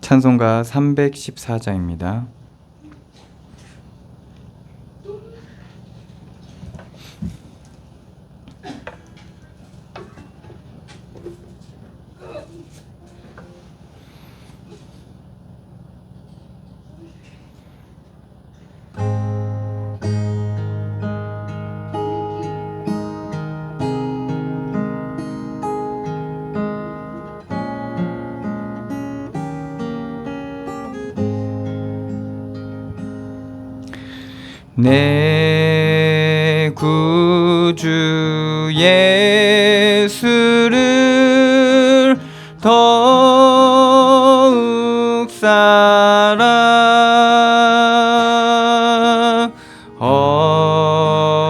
찬송가 314장입니다. 내 구주 예수를 더욱 사랑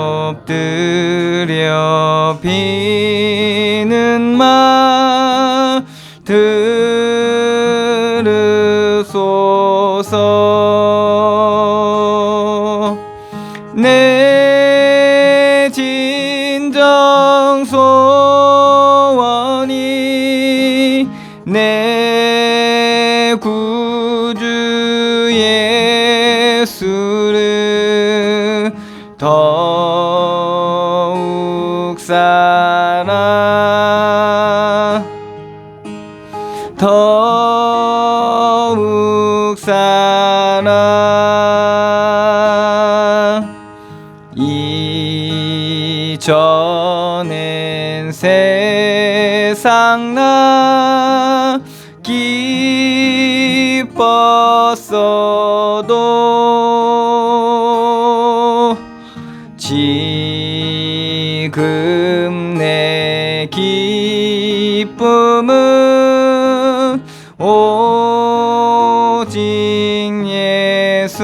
엎드려 비는 말 들으소서. 내 진정 소원이 내 구주 예수를 더욱 사랑 더욱 사랑 이전엔 세상 나 기뻤어도 지금 내 기쁨은 오직 예수.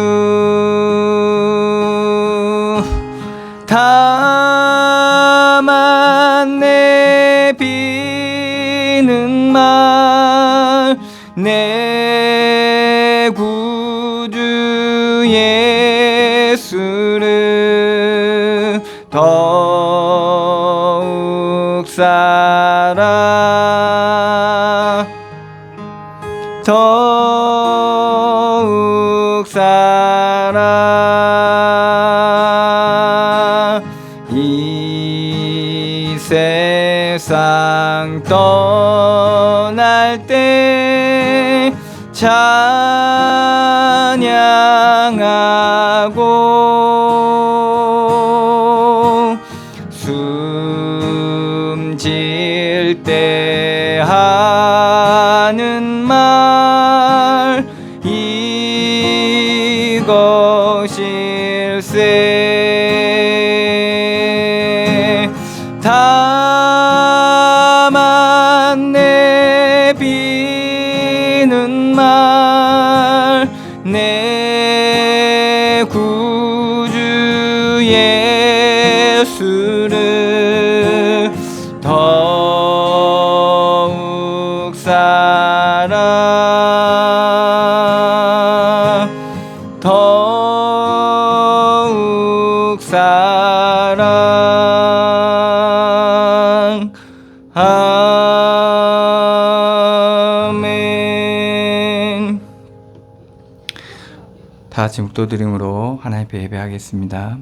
다만 내 비는 말 내 구주 예수를 더욱 사랑 더욱 사랑 이 세상 떠날 때 찬양하고 숨질 때 하는 말 이것일세. 다만 내 비는 말 내 구주 예수를 더욱 사랑 더욱 사랑 아멘. 다 같이 묵도드림으로 하나님 앞에 예배하겠습니다.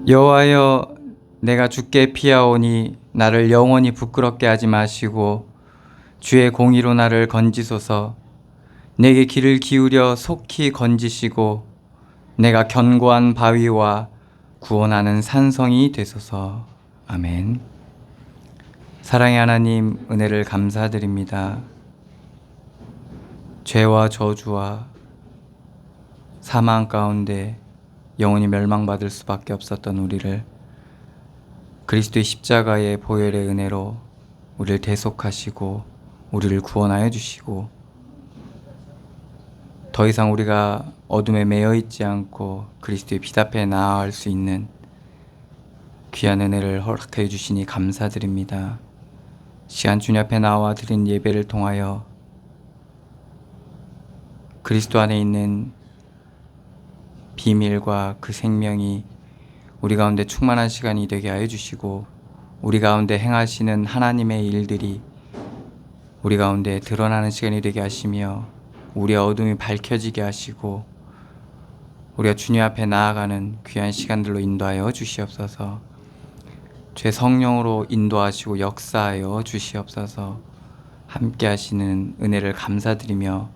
여호와여, 내가 주께 피하오니 나를 영원히 부끄럽게 하지 마시고 주의 공의로 나를 건지소서. 내게 귀를 기울여 속히 건지시고 내가 견고한 바위와 구원하는 산성이 되소서. 아멘. 사랑의 하나님, 은혜를 감사드립니다. 죄와 저주와 사망 가운데 영원히 멸망받을 수밖에 없었던 우리를 그리스도의 십자가의 보혈의 은혜로 우리를 대속하시고 우리를 구원하여 주시고 더 이상 우리가 어둠에 매여 있지 않고 그리스도의 빛 앞에 나아갈 수 있는 귀한 은혜를 허락해 주시니 감사드립니다. 시간 주님 앞에 나와 드린 예배를 통하여 그리스도 안에 있는 비밀과 그 생명이 우리 가운데 충만한 시간이 되게 하여 주시고, 우리 가운데 행하시는 하나님의 일들이 우리 가운데 드러나는 시간이 되게 하시며, 우리의 어둠이 밝혀지게 하시고 우리가 주님 앞에 나아가는 귀한 시간들로 인도하여 주시옵소서. 주의 성령으로 인도하시고 역사하여 주시옵소서. 함께 하시는 은혜를 감사드리며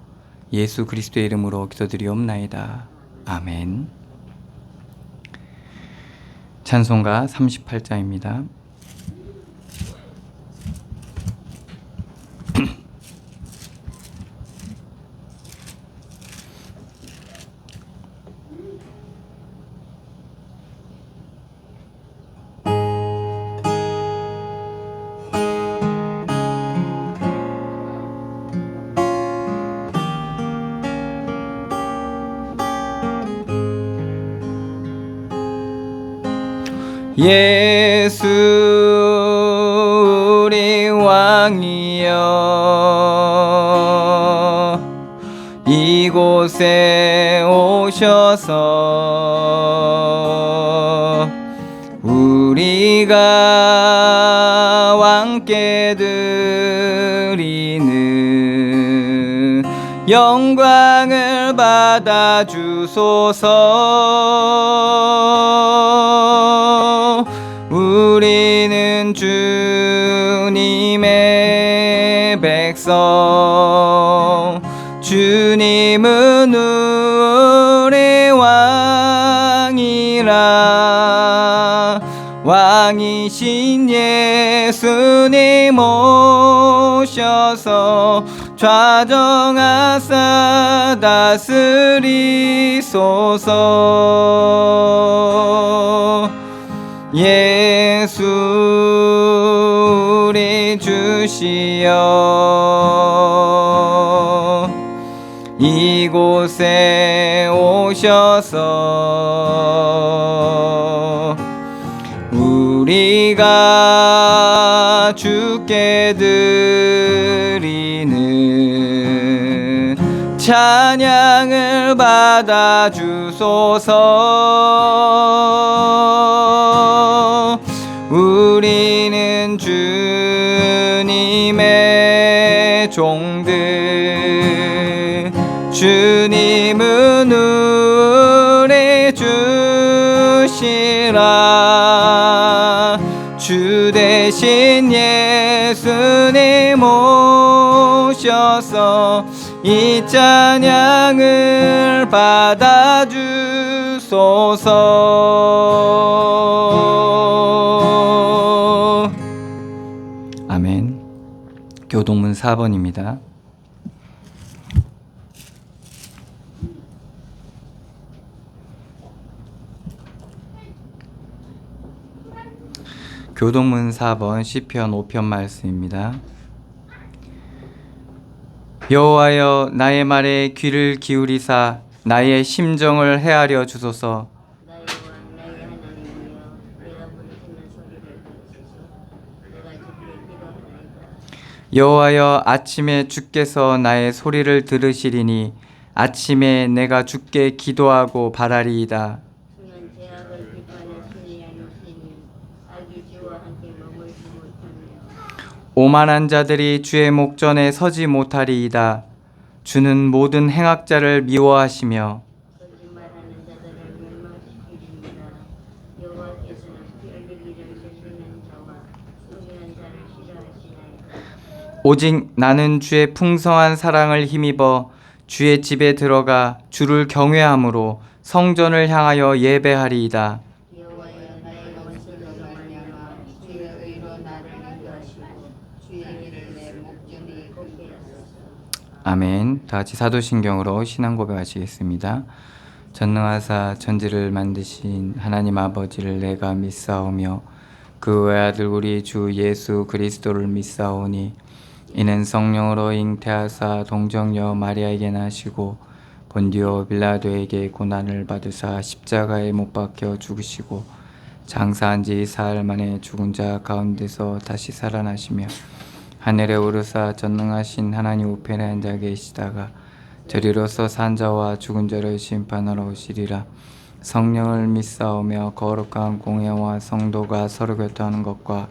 예수 그리스도의 이름으로 기도드리옵나이다. 아멘. 찬송가 38장입니다. 예수 우리 왕이여, 이곳에 오셔서 우리가 왕께 드리는 영광을 받아 주소서. 우리는 주님의 백성, 주님은 우리 왕이라. 왕이신 예수님 오셔서 좌정하사 다스리소서. 예수 우리 주시여, 이곳에 오셔서 우리가 주께 드리는 찬양을 받아 주소서. 우리는 주님의 종들, 주님은 우리 주시라. 주 대신 예수님 오셔서 이 찬양을 받아 주소서. 아멘. 교동문 4번입니다. 교동문 4번 시편 5편 말씀입니다. 여호와여, 나의 말에 귀를 기울이사 나의 심정을 헤아려 주소서. 나의 왕 나의 하나님이여, 내가 부르짖는 소리를 들으소서. 내가 주께 기도하나이다. 여호와여, 아침에 주께서 나의 소리를 들으시리니 아침에 내가 주께 기도하고 바라리이다. 주는 죄악을 비판해 신이 아니시니 악이 주와 함께 머물지 못하며 오만한 자들이 주의 목전에 서지 못하리이다. 주는 모든 행악자를 미워하시며 거짓말하는 자들을 멸망시키리이다. 여호와께서는 피 흘리기를 싫어하는 자와 속이는 자를 싫어하시나이다. 오직 나는 주의 풍성한 사랑을 힘입어 주의 집에 들어가 주를 경외함으로 성전을 향하여 예배하리이다. 여호와여, 나의 원수들로 말미암아 주의 의로 나를 인도하시고 주의 길을 내 목전이 걷게 하소서. 아멘. 다 같이 사도신경으로 신앙 고백하시겠습니다. 전능하사 천지를 만드신 하나님 아버지를 내가 믿사오며 그 외아들 우리 주 예수 그리스도를 믿사오니 이는 성령으로 잉태하사 동정녀 마리아에게 나시고 본디오 빌라도에게 고난을 받으사 십자가에 못 박혀 죽으시고 장사한 지 사흘 만에 죽은 자 가운데서 다시 살아나시며 하늘에 오르사 전능하신 하나님 우편에 앉아 계시다가 저리로서 산 자와 죽은 자를 심판하러 오시리라. 성령을 믿사오며 거룩한 공회와 성도가 서로 교통하는 것과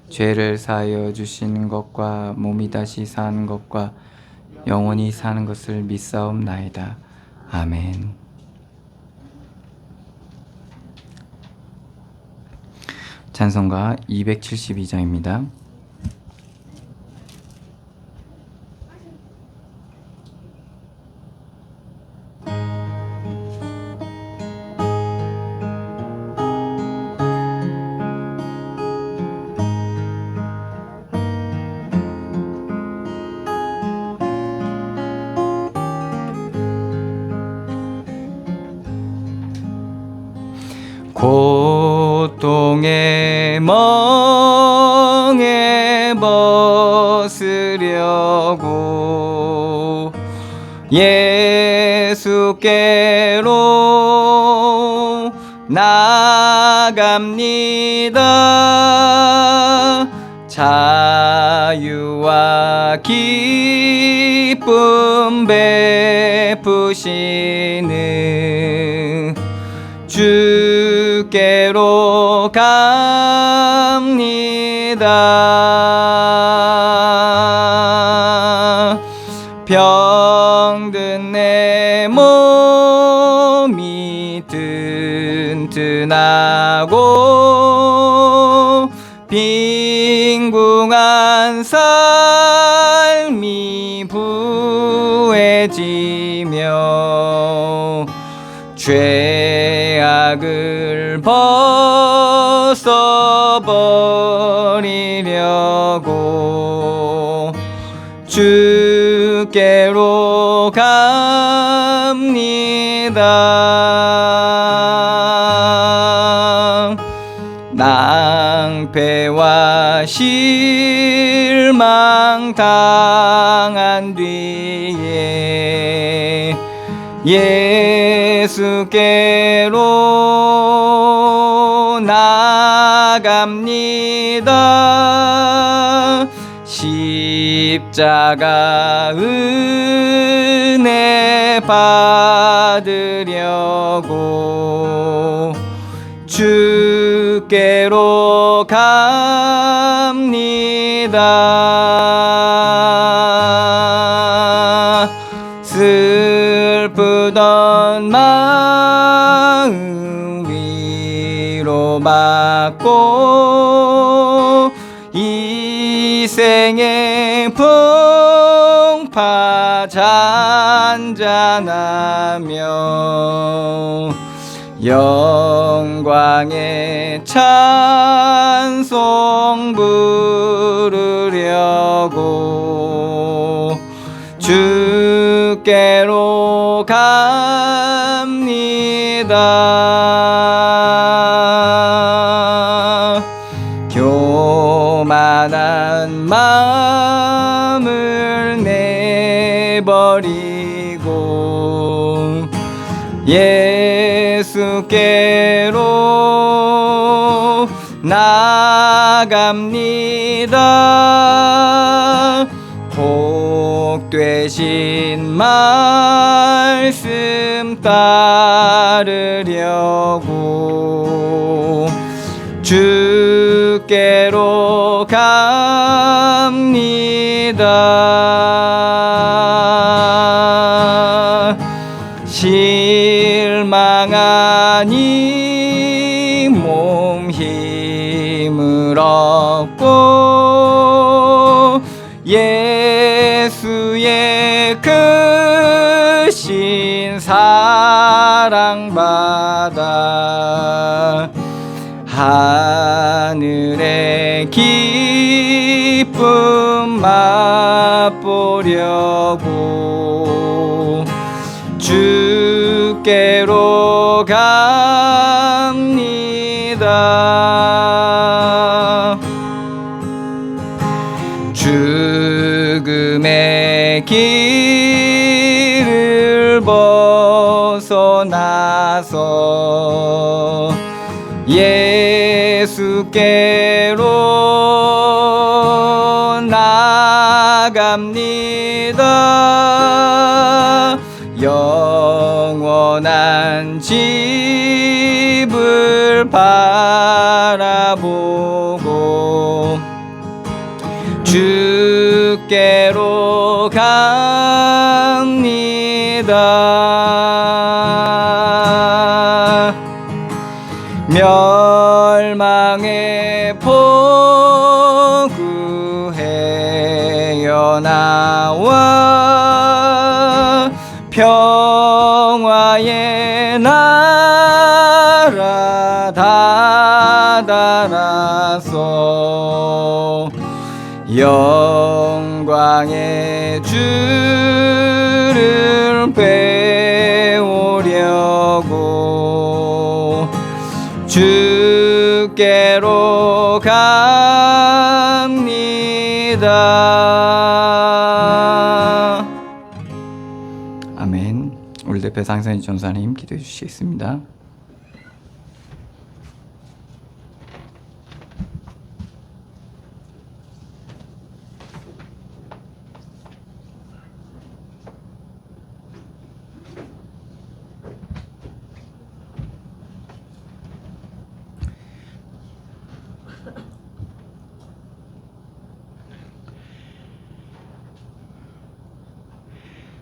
죄를 사하여 주시는 것과 몸이 다시 사는 것과 영원히 사는 것을 믿사옵나이다. 아멘. 찬송가 272장입니다. 고통의 멍에 벗으려고 예수께로 나갑니다. 자유와 기쁨 베푸시는 주께로 갑니다. 병든 내 몸이 튼튼하고 빈궁한 삶이 부해지며 죄악을 벗어버리려고 주께로 갑니다. 낭패와 실망 당한 뒤에 예수께로 나갑니다. 십자가 은혜 받으려고 주께로 갑니다. 슬프던 마음 위로받고 이 생의 풍파 잔잔하며 영광의 찬송 부르려고 주께로 갑니다. 교만한 마음을 내버리고 예수께로 나갑니다. 복 되신 말씀 따르려고 주께로 갑니다. 실망한 이 몸 힘을 얻고 예수의 크신 사랑받아 하늘의 기쁨 맛보려고 주께로 갑니다. 죽음의 길을 나서 예수께로 나갑니다. 영원한 집을 바라보고 주께로 갑니다. 멸망의 포구해여 나와 평화의 나라 다다라서 영광의 주를 배우려고 주께로 갑니다. 아멘. 우리 대표 상선희 전사님 기도해 주시겠습니다.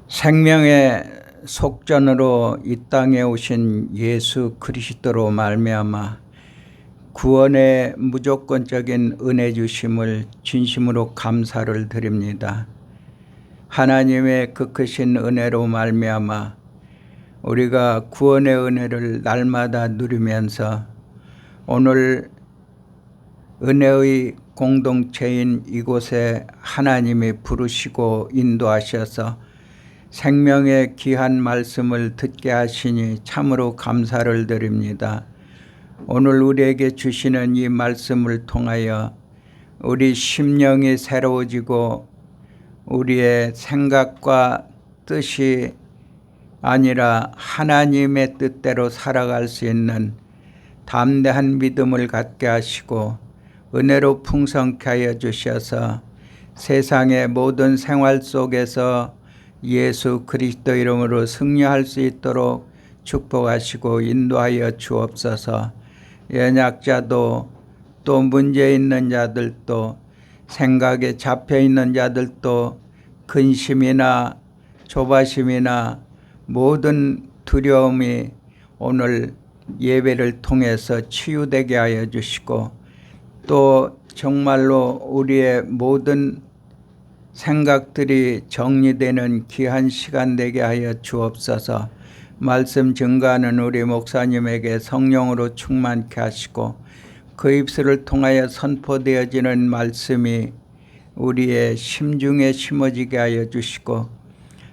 생명의 속전으로 이 땅에 오신 예수 그리스도로 말미암아 구원의 무조건적인 은혜 주심을 진심으로 감사를 드립니다. 하나님의 그 크신 은혜로 말미암아 우리가 구원의 은혜를 날마다 누리면서 오늘 은혜의 공동체인 이곳에 하나님이 부르시고 인도하셔서 생명의 귀한 말씀을 듣게 하시니 참으로 감사를 드립니다. 오늘 우리에게 주시는 이 말씀을 통하여 우리 심령이 새로워지고 우리의 생각과 뜻이 아니라 하나님의 뜻대로 살아갈 수 있는 담대한 믿음을 갖게 하시고 은혜로 풍성케 하여 주셔서 세상의 모든 생활 속에서 예수 그리스도 이름으로 승리할 수 있도록 축복하시고 인도하여 주옵소서. 연약자도 또 문제 있는 자들도 생각에 잡혀 있는 자들도 근심이나 조바심이나 모든 두려움이 오늘 예배를 통해서 치유되게 하여 주시고 또 정말로 우리의 모든 생각들이 정리되는 귀한 시간 되게 하여 주옵소서. 말씀 증거하는 우리 목사님에게 성령으로 충만케 하시고 그 입술을 통하여 선포되어지는 말씀이 우리의 심중에 심어지게 하여 주시고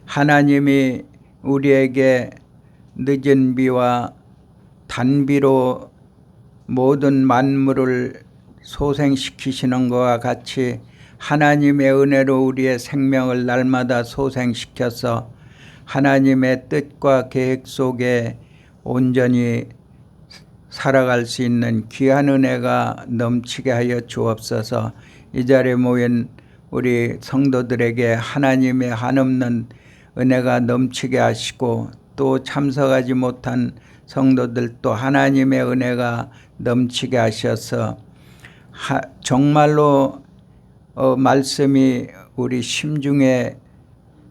하나님이 우리에게 늦은 비와 단비로 모든 만물을 소생시키시는 것과 같이 하나님의 은혜로 우리의 생명을 날마다 소생시켜서 하나님의 뜻과 계획 속에 온전히 살아갈 수 있는 귀한 은혜가 넘치게 하여 주옵소서. 이 자리에 모인 우리 성도들에게 하나님의 한없는 은혜가 넘치게 하시고 또 참석하지 못한 성도들도 하나님의 은혜가 넘치게 하셔서 정말로 말씀이 우리 심중에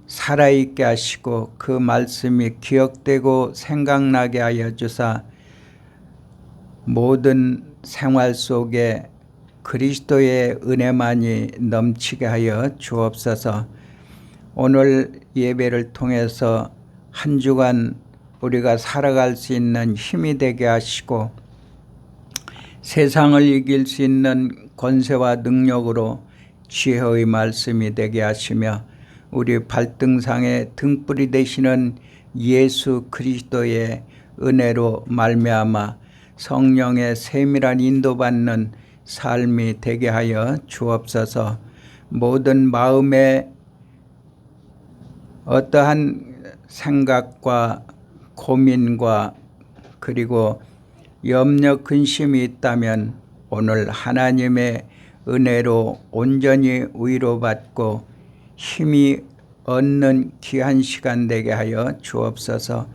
살아있게 하시고 그 말씀이 기억되고 생각나게 하여 주사 모든 생활 속에 그리스도의 은혜만이 넘치게 하여 주옵소서. 오늘 예배를 통해서 한 주간 우리가 살아갈 수 있는 힘이 되게 하시고 세상을 이길 수 있는 권세와 능력으로 지혜의 말씀이 되게 하시며 우리 발등상의 등불이 되시는 예수 그리스도의 은혜로 말미암아 성령의 세밀한 인도받는 삶이 되게 하여 주옵소서. 모든 마음에 어떠한 생각과 고민과 그리고 염려 근심이 있다면 오늘 하나님의 은혜로 온전히 위로받고 힘이 얻는 귀한 시간 되게 하여 주옵소서.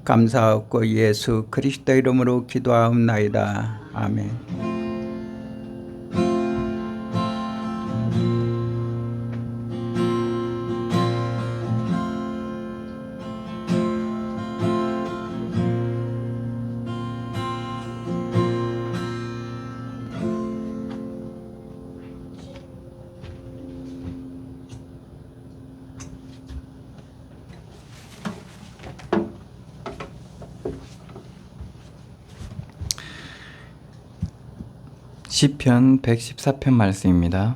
감사하고 예수 그리스도 이름으로 기도하옵나이다. 아멘. 시편 114편 말씀입니다.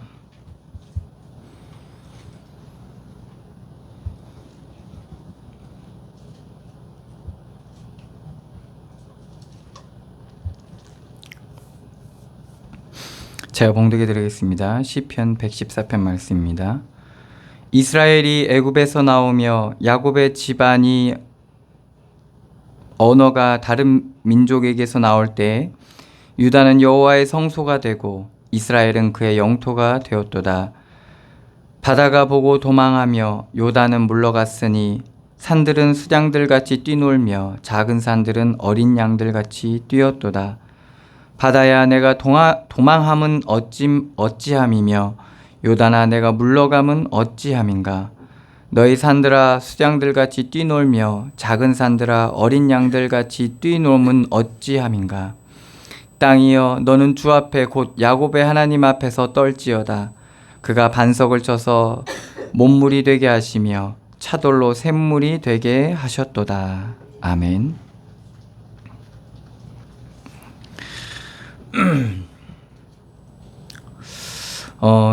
제가 봉독해 드리겠습니다. 시편 114편 말씀입니다. 이스라엘이 애굽에서 나오며 야곱의 집안이 언어가 다른 민족에게서 나올 때 유다는 여호와의 성소가 되고 이스라엘은 그의 영토가 되었도다. 바다가 보고 도망하며 요단은 물러갔으니 산들은 수장들같이 뛰놀며 작은 산들은 어린 양들같이 뛰었도다. 바다야 내가 도망함은 어찌함이며 요단아 내가 물러감은 어찌함인가. 너희 산들아 수장들같이 뛰놀며 작은 산들아 어린 양들같이 뛰놀면 어찌함인가. 땅이여 너는 주 앞에 곧 야곱의 하나님 앞에서 떨지어다. 그가 반석을 쳐서 못물이 되게 하시며 차돌로 샘물이 되게 하셨도다. 아멘.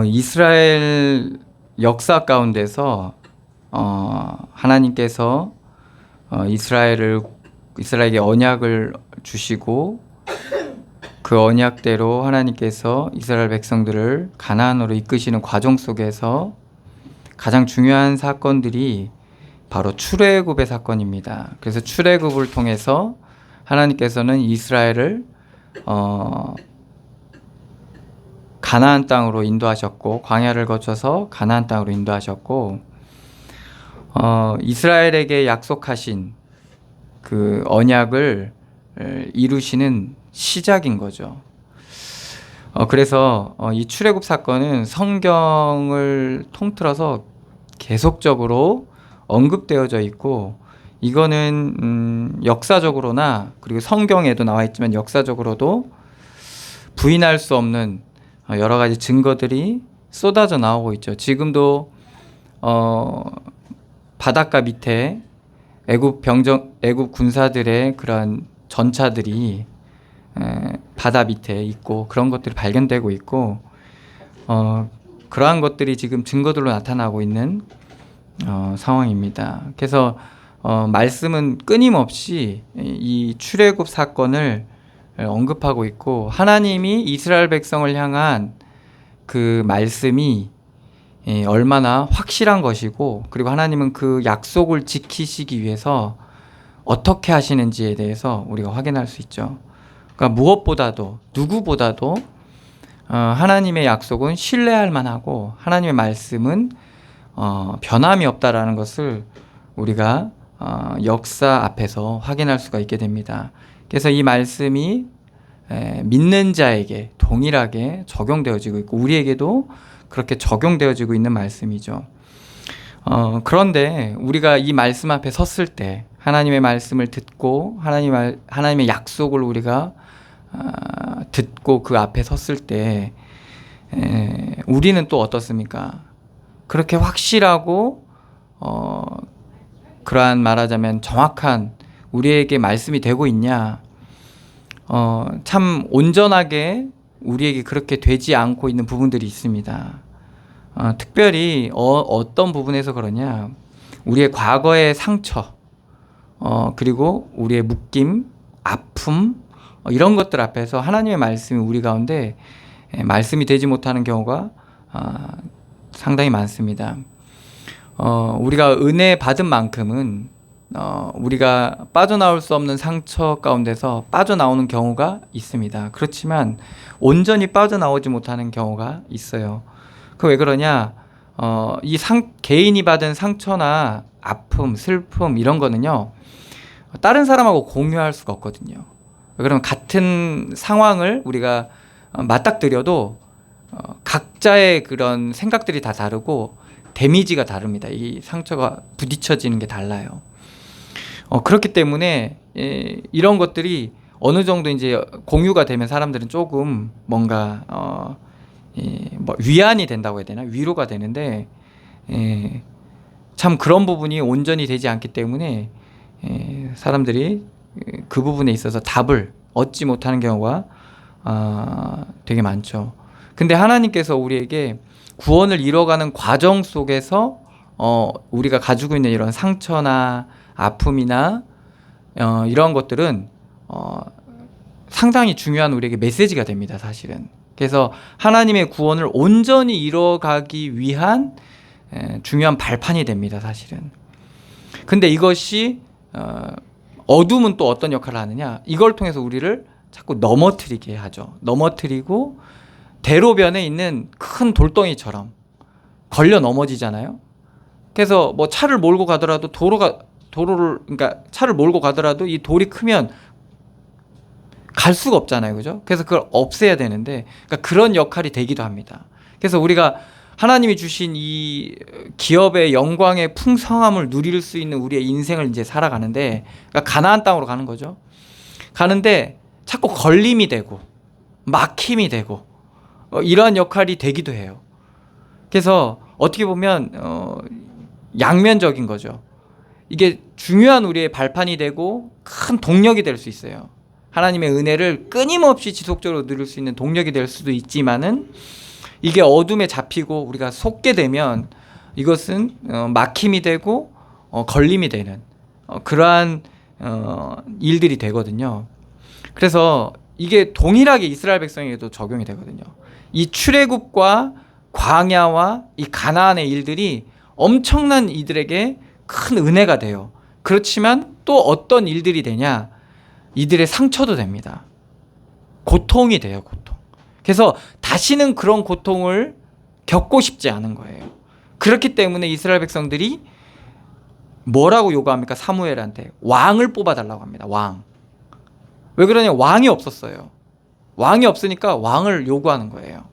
이스라엘 역사 가운데서 하나님께서 이스라엘에게 언약을 주시고 그 언약대로 하나님께서 이스라엘 백성들을 가나안으로 이끄시는 과정 속에서 가장 중요한 사건들이 바로 출애굽의 사건입니다. 그래서 출애굽을 통해서 하나님께서는 이스라엘을 가나안 땅으로 인도하셨고 광야를 거쳐서 가나안 땅으로 인도하셨고 이스라엘에게 약속하신 그 언약을 이루시는 시작인 거죠. 그래서 이 출애굽 사건은 성경을 통틀어서 계속적으로 언급되어져 있고 이거는 역사적으로나 그리고 성경에도 나와 있지만 역사적으로도 부인할 수 없는 여러 가지 증거들이 쏟아져 나오고 있죠. 지금도 바닷가 밑에 애굽 군사들의 그런 전차들이 바다 밑에 있고 그런 것들이 발견되고 있고 그러한 것들이 지금 증거들로 나타나고 있는 상황입니다. 그래서 말씀은 끊임없이 이 출애굽 사건을 언급하고 있고 하나님이 이스라엘 백성을 향한 그 말씀이 얼마나 확실한 것이고 그리고 하나님은 그 약속을 지키시기 위해서 어떻게 하시는지에 대해서 우리가 확인할 수 있죠. 그러니까 무엇보다도 누구보다도 하나님의 약속은 신뢰할 만하고 하나님의 말씀은 변함이 없다라는 것을 우리가 역사 앞에서 확인할 수가 있게 됩니다. 그래서 이 말씀이 믿는 자에게 동일하게 적용되어지고 있고 우리에게도 그렇게 적용되어지고 있는 말씀이죠. 그런데 우리가 이 말씀 앞에 섰을 때 하나님의 말씀을 듣고 하나님의 약속을 우리가 듣고 그 앞에 섰을 때 우리는 또 어떻습니까? 그렇게 확실하고 그러한 말하자면 정확한 우리에게 말씀이 되고 있냐? 참 온전하게 우리에게 그렇게 되지 않고 있는 부분들이 있습니다. 특별히 어떤 부분에서 그러냐? 우리의 과거의 상처, 그리고 우리의 묶임, 아픔 이런 것들 앞에서 하나님의 말씀이 우리 가운데 말씀이 되지 못하는 경우가 상당히 많습니다. 우리가 은혜 받은 만큼은 우리가 빠져나올 수 없는 상처 가운데서 빠져나오는 경우가 있습니다. 그렇지만 온전히 빠져나오지 못하는 경우가 있어요. 그 왜 그러냐? 개인이 받은 상처나 아픔, 슬픔 이런 거는요, 다른 사람하고 공유할 수가 없거든요. 그러면 같은 상황을 우리가 맞닥뜨려도 각자의 그런 생각들이 다 다르고 데미지가 다릅니다. 이 상처가 부딪혀지는 게 달라요. 그렇기 때문에 이런 것들이 어느 정도 이제 공유가 되면 사람들은 조금 뭔가 뭐 위안이 된다고 해야 되나? 위로가 되는데 참 그런 부분이 온전히 되지 않기 때문에 사람들이 그 부분에 있어서 답을 얻지 못하는 경우가 되게 많죠. 근데 하나님께서 우리에게 구원을 이뤄가는 과정 속에서 우리가 가지고 있는 이런 상처나 아픔이나 이런 것들은 상당히 중요한 우리에게 메시지가 됩니다, 사실은. 그래서 하나님의 구원을 온전히 이뤄가기 위한 중요한 발판이 됩니다, 사실은. 근데 이것이 어둠은 또 어떤 역할을 하느냐? 이걸 통해서 우리를 자꾸 넘어뜨리게 하죠. 넘어뜨리고 대로변에 있는 큰 돌덩이처럼 걸려 넘어지잖아요. 그래서 뭐 차를 몰고 가더라도 그러니까 차를 몰고 가더라도 이 돌이 크면 갈 수가 없잖아요, 그죠? 그래서 그걸 없애야 되는데, 그러니까 그런 역할이 되기도 합니다. 그래서 우리가 하나님이 주신 이 기업의 영광의 풍성함을 누릴 수 있는 우리의 인생을 이제 살아가는데, 그러니까 가나안 땅으로 가는 거죠. 가는데 자꾸 걸림이 되고 막힘이 되고 이러한 역할이 되기도 해요. 그래서 어떻게 보면 양면적인 거죠. 이게 중요한 우리의 발판이 되고 큰 동력이 될 수 있어요. 하나님의 은혜를 끊임없이 지속적으로 누릴 수 있는 동력이 될 수도 있지만은, 이게 어둠에 잡히고 우리가 속게 되면 이것은 막힘이 되고 걸림이 되는 그러한 일들이 되거든요. 그래서 이게 동일하게 이스라엘 백성에게도 적용이 되거든요. 이 출애굽과 광야와 이 가나안의 일들이 엄청난 이들에게 큰 은혜가 돼요. 그렇지만 또 어떤 일들이 되냐? 이들의 상처도 됩니다. 고통이 돼요, 고통. 그래서 다시는 그런 고통을 겪고 싶지 않은 거예요. 그렇기 때문에 이스라엘 백성들이 뭐라고 요구합니까? 사무엘한테 왕을 뽑아달라고 합니다. 왕. 왜 그러냐? 왕이 없었어요. 왕이 없으니까 왕을 요구하는 거예요.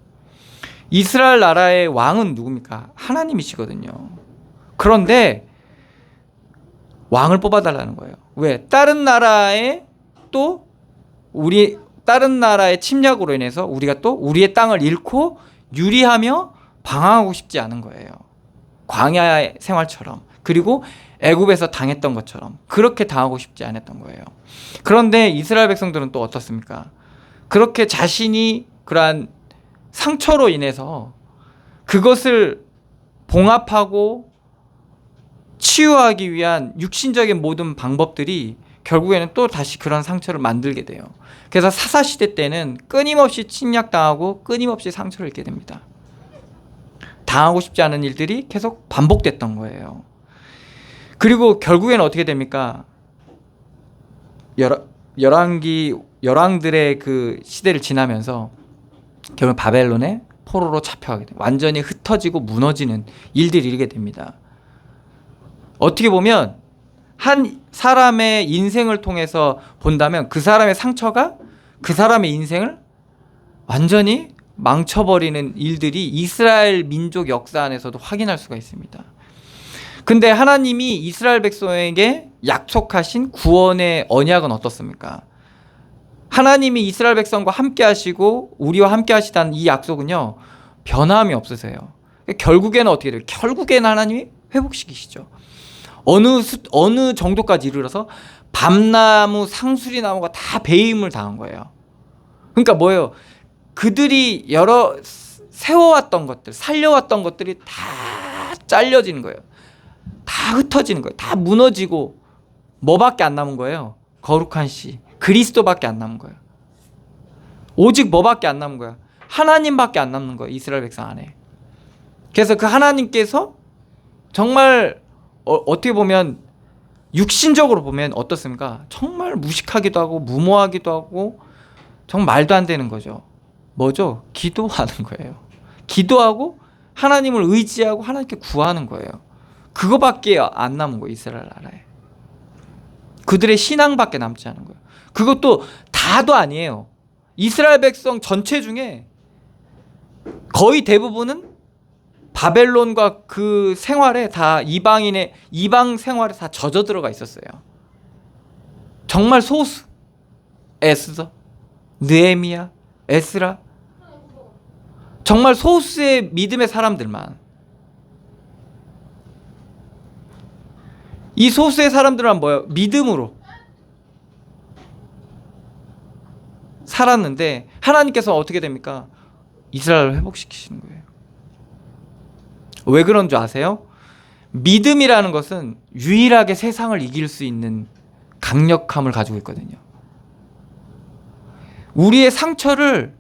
이스라엘 나라의 왕은 누굽니까? 하나님이시거든요. 그런데 왕을 뽑아달라는 거예요. 왜? 다른 나라의 침략으로 인해서 우리가 또 우리의 땅을 잃고 유리하며 방황하고 싶지 않은 거예요. 광야의 생활처럼, 그리고 애굽에서 당했던 것처럼 그렇게 당하고 싶지 않았던 거예요. 그런데 이스라엘 백성들은 또 어떻습니까? 그렇게 자신이 그러한 상처로 인해서 그것을 봉합하고 치유하기 위한 육신적인 모든 방법들이 결국에는 또 다시 그런 상처를 만들게 돼요. 그래서 사사시대 때는 끊임없이 침략당하고 끊임없이 상처를 입게 됩니다. 당하고 싶지 않은 일들이 계속 반복됐던 거예요. 그리고 결국에는 어떻게 됩니까? 열왕들의 그 시대를 지나면서 결국 바벨론의 포로로 잡혀가게 돼요. 완전히 흩어지고 무너지는 일들이 일게 됩니다. 어떻게 보면 한 사람의 인생을 통해서 본다면 그 사람의 상처가 그 사람의 인생을 완전히 망쳐버리는 일들이 이스라엘 민족 역사 안에서도 확인할 수가 있습니다. 근데 하나님이 이스라엘 백성에게 약속하신 구원의 언약은 어떻습니까? 하나님이 이스라엘 백성과 함께 하시고 우리와 함께 하시다는 이 약속은요, 변함이 없으세요. 결국에는 어떻게 돼요? 결국에는 하나님이 회복시키시죠. 어느 정도까지 이르러서 밤나무, 상수리 나무가 다 배임을 당한 거예요. 그러니까 뭐예요? 그들이 세워왔던 것들, 살려왔던 것들이 다 잘려지는 거예요. 다 흩어지는 거예요. 다 무너지고 뭐밖에 안 남은 거예요? 거룩한 씨, 그리스도밖에 안 남은 거예요. 오직 뭐밖에 안 남은 거야? 하나님밖에 안 남는 거예요, 이스라엘 백성 안에. 그래서 그 하나님께서 정말 어떻게 보면 육신적으로 보면 어떻습니까? 정말 무식하기도 하고 무모하기도 하고 정말 말도 안 되는 거죠. 뭐죠? 기도하는 거예요. 기도하고 하나님을 의지하고 하나님께 구하는 거예요. 그거밖에 안 남은 거예요. 이스라엘 나라에. 그들의 신앙밖에 남지 않은 거예요. 그것도 다도 아니에요. 이스라엘 백성 전체 중에 거의 대부분은 바벨론과 그 생활에 다 이방 생활에 다 젖어 들어가 있었어요. 정말 소수. 에스더, 느헤미야, 에스라. 정말 소수의 믿음의 사람들만. 이 소수의 사람들은 뭐예요? 믿음으로 살았는데 하나님께서 어떻게 됩니까? 이스라엘을 회복시키시는 거예요. 왜 그런 줄 아세요? 믿음이라는 것은 유일하게 세상을 이길 수 있는 강력함을 가지고 있거든요. 우리의 상처를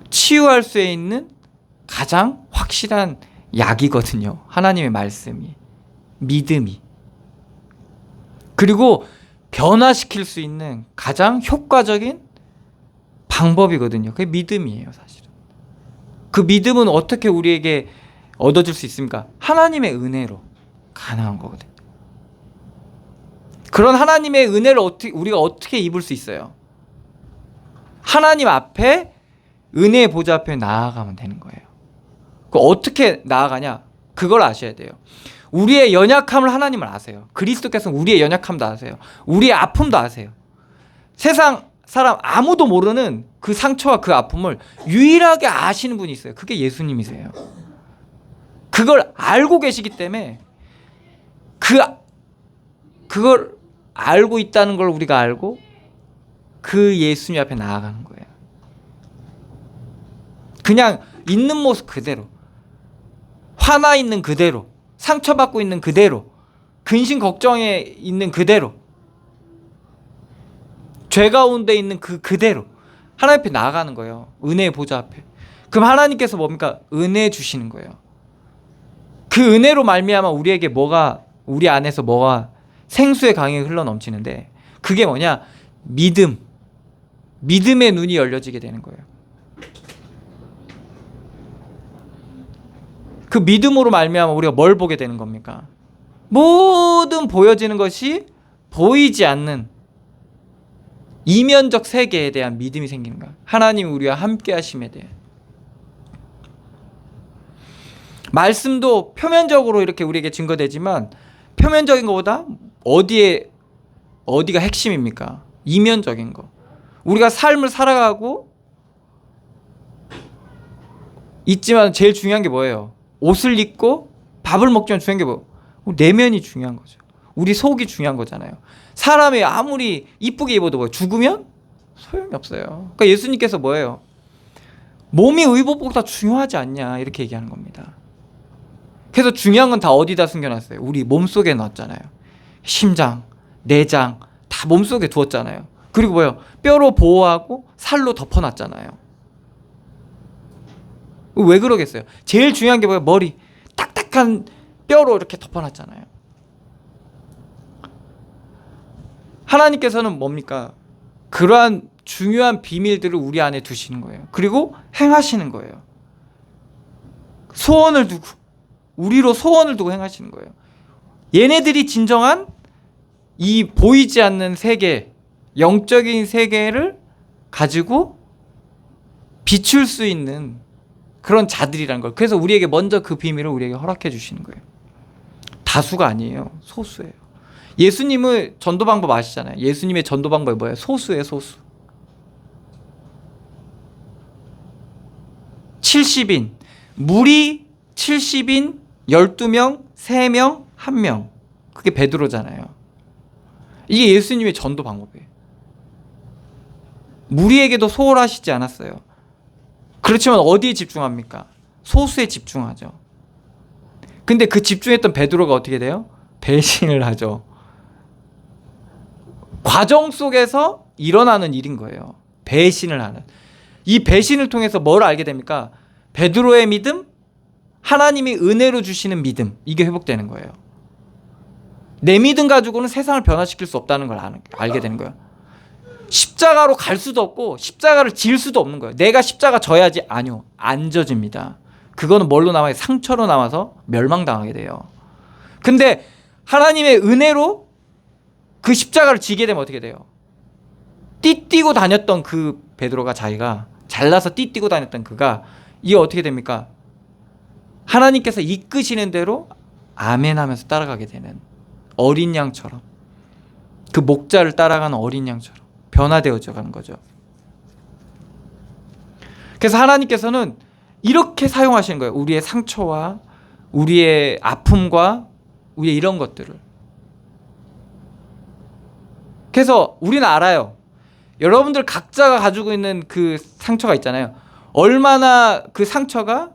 치유할 수 있는 가장 확실한 약이거든요. 하나님의 말씀이, 믿음이. 그리고 변화시킬 수 있는 가장 효과적인 방법이거든요. 그게 믿음이에요, 사실은. 그 믿음은 어떻게 우리에게 얻어질 수 있습니까? 하나님의 은혜로 가능한 거거든요. 그런 하나님의 은혜를 우리가 어떻게 입을 수 있어요? 하나님 앞에 은혜의 보좌 앞에 나아가면 되는 거예요. 어떻게 나아가냐? 그걸 아셔야 돼요. 우리의 연약함을 하나님은 아세요. 그리스도께서는 우리의 연약함도 아세요. 우리의 아픔도 아세요. 세상 사람 아무도 모르는 그 상처와 그 아픔을 유일하게 아시는 분이 있어요. 그게 예수님이세요. 그걸 알고 계시기 때문에 그걸 알고 있다는 걸 우리가 알고 그 예수님 앞에 나아가는 거예요. 그냥 있는 모습 그대로, 화나 있는 그대로, 상처받고 있는 그대로, 근심 걱정에 있는 그대로, 죄 가운데 있는 그대로 하나님 앞에 나아가는 거예요. 은혜의 보좌 앞에. 그럼 하나님께서 뭡니까? 은혜 주시는 거예요. 그 은혜로 말미암아 우리에게 우리 안에서 뭐가 생수의 강이 흘러 넘치는데, 그게 뭐냐? 믿음의 눈이 열려지게 되는 거예요. 그 믿음으로 말미암아 우리가 뭘 보게 되는 겁니까? 모든 보여지는 것이 보이지 않는 이면적 세계에 대한 믿음이 생기는 거야. 하나님이 우리와 함께 하심에 대해. 말씀도 표면적으로 이렇게 우리에게 증거되지만 표면적인 것보다 어디가 핵심입니까? 이면적인 거. 우리가 삶을 살아가고 있지만 제일 중요한 게 뭐예요? 옷을 입고 밥을 먹지만 중요한 게 뭐예요? 내면이 중요한 거죠. 우리 속이 중요한 거잖아요. 사람이 아무리 이쁘게 입어도 뭐예요? 죽으면 소용이 없어요. 그러니까 예수님께서 뭐예요? 몸이 의복보다 중요하지 않냐 이렇게 얘기하는 겁니다. 그래서 중요한 건 다 어디다 숨겨놨어요? 우리 몸속에 놨잖아요. 심장, 내장 다 몸속에 두었잖아요. 그리고 뭐예요? 뼈로 보호하고 살로 덮어놨잖아요. 왜 그러겠어요? 제일 중요한 게 뭐예요? 머리, 딱딱한 뼈로 이렇게 덮어놨잖아요. 하나님께서는 뭡니까? 그러한 중요한 비밀들을 우리 안에 두시는 거예요. 그리고 행하시는 거예요. 소원을 두고, 우리로 소원을 두고 행하시는 거예요. 얘네들이 진정한 이 보이지 않는 세계, 영적인 세계를 가지고 비출 수 있는 그런 자들이라는 걸. 그래서 우리에게 먼저 그 비밀을 우리에게 허락해 주시는 거예요. 다수가 아니에요. 소수예요. 예수님의 전도 방법 아시잖아요. 예수님의 전도 방법이 뭐예요? 소수예요, 소수. 70인, 무리 70인, 12명, 3명, 1명. 그게 베드로잖아요. 이게 예수님의 전도 방법이에요. 무리에게도 소홀하시지 않았어요. 그렇지만 어디에 집중합니까? 소수에 집중하죠. 근데 그 집중했던 베드로가 어떻게 돼요? 배신을 하죠. 과정 속에서 일어나는 일인 거예요. 배신을 하는. 이 배신을 통해서 뭘 알게 됩니까? 베드로의 믿음, 하나님이 은혜로 주시는 믿음, 이게 회복되는 거예요. 내 믿음 가지고는 세상을 변화시킬 수 없다는 걸 알게 되는 거예요. 십자가로 갈 수도 없고 십자가를 지을 수도 없는 거예요. 내가 십자가 져야지. 아니요, 안 져집니다. 그거는 뭘로 남아요? 상처로 남아서 멸망당하게 돼요. 근데 하나님의 은혜로 그 십자가를 지게 되면 어떻게 돼요? 띠뛰고 다녔던 그 베드로가, 자기가 잘나서 띠뛰고 다녔던 그가, 이게 어떻게 됩니까? 하나님께서 이끄시는 대로 아멘 하면서 따라가게 되는 어린 양처럼, 그 목자를 따라가는 어린 양처럼 변화되어져 가는 거죠. 그래서 하나님께서는 이렇게 사용하시는 거예요. 우리의 상처와 우리의 아픔과 우리의 이런 것들을. 그래서 우리는 알아요. 여러분들 각자가 가지고 있는 그 상처가 있잖아요. 얼마나 그 상처가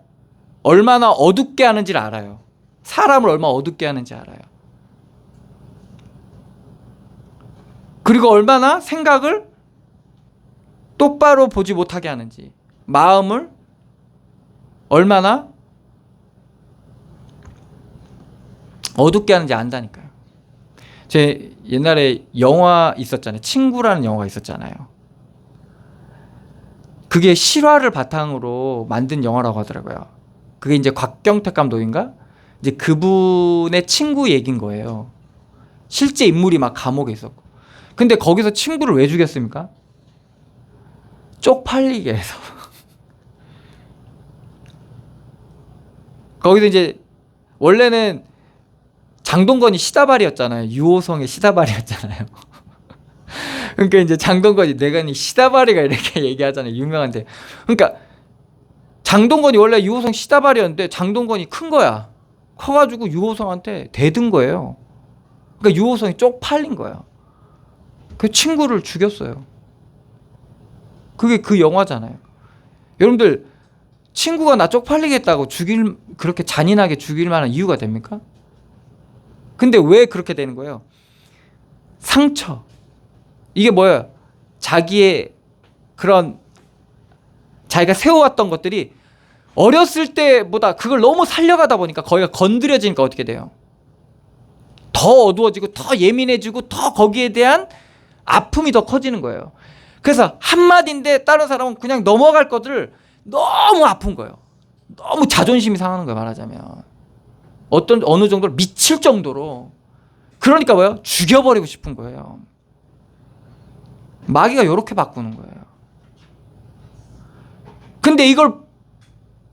얼마나 어둡게 하는지를 알아요. 사람을 얼마나 어둡게 하는지 알아요. 그리고 얼마나 생각을 똑바로 보지 못하게 하는지, 마음을 얼마나 어둡게 하는지 안다니까요. 제 옛날에 영화 있었잖아요. 친구라는 영화가 있었잖아요. 그게 실화를 바탕으로 만든 영화라고 하더라고요. 그게 이제 곽경택 감독인가? 이제 그분의 친구 얘기인 거예요. 실제 인물이 막 감옥에 있었고. 근데 거기서 친구를 왜 죽였습니까? 쪽팔리게 해서. 거기서 이제 원래는 장동건이 시다발이었잖아요. 유호성의 시다발이었잖아요. 그러니까 이제 장동건이, 내가 니 시다발이가 이렇게 얘기하잖아요. 유명한데. 그러니까 장동건이 원래 유호성 시다발이었는데 장동건이 큰 거야. 커가지고 유호성한테 대든 거예요. 그러니까 유호성이 쪽팔린 거야. 그 친구를 죽였어요. 그게 그 영화잖아요. 여러분들, 친구가 나 쪽팔리겠다고 그렇게 잔인하게 죽일 만한 이유가 됩니까? 근데 왜 그렇게 되는 거예요? 상처. 이게 뭐예요? 자기의 그런, 자기가 세워왔던 것들이 어렸을 때보다 그걸 너무 살려가다 보니까 거기가 건드려지니까 어떻게 돼요? 더 어두워지고 더 예민해지고 더 거기에 대한 아픔이 더 커지는 거예요. 그래서 한마디인데 다른 사람은 그냥 넘어갈 것들을 너무 아픈 거예요. 너무 자존심이 상하는 거예요, 말하자면. 어느 정도로 미칠 정도로. 그러니까 뭐예요? 죽여버리고 싶은 거예요. 마귀가 이렇게 바꾸는 거예요. 근데 이걸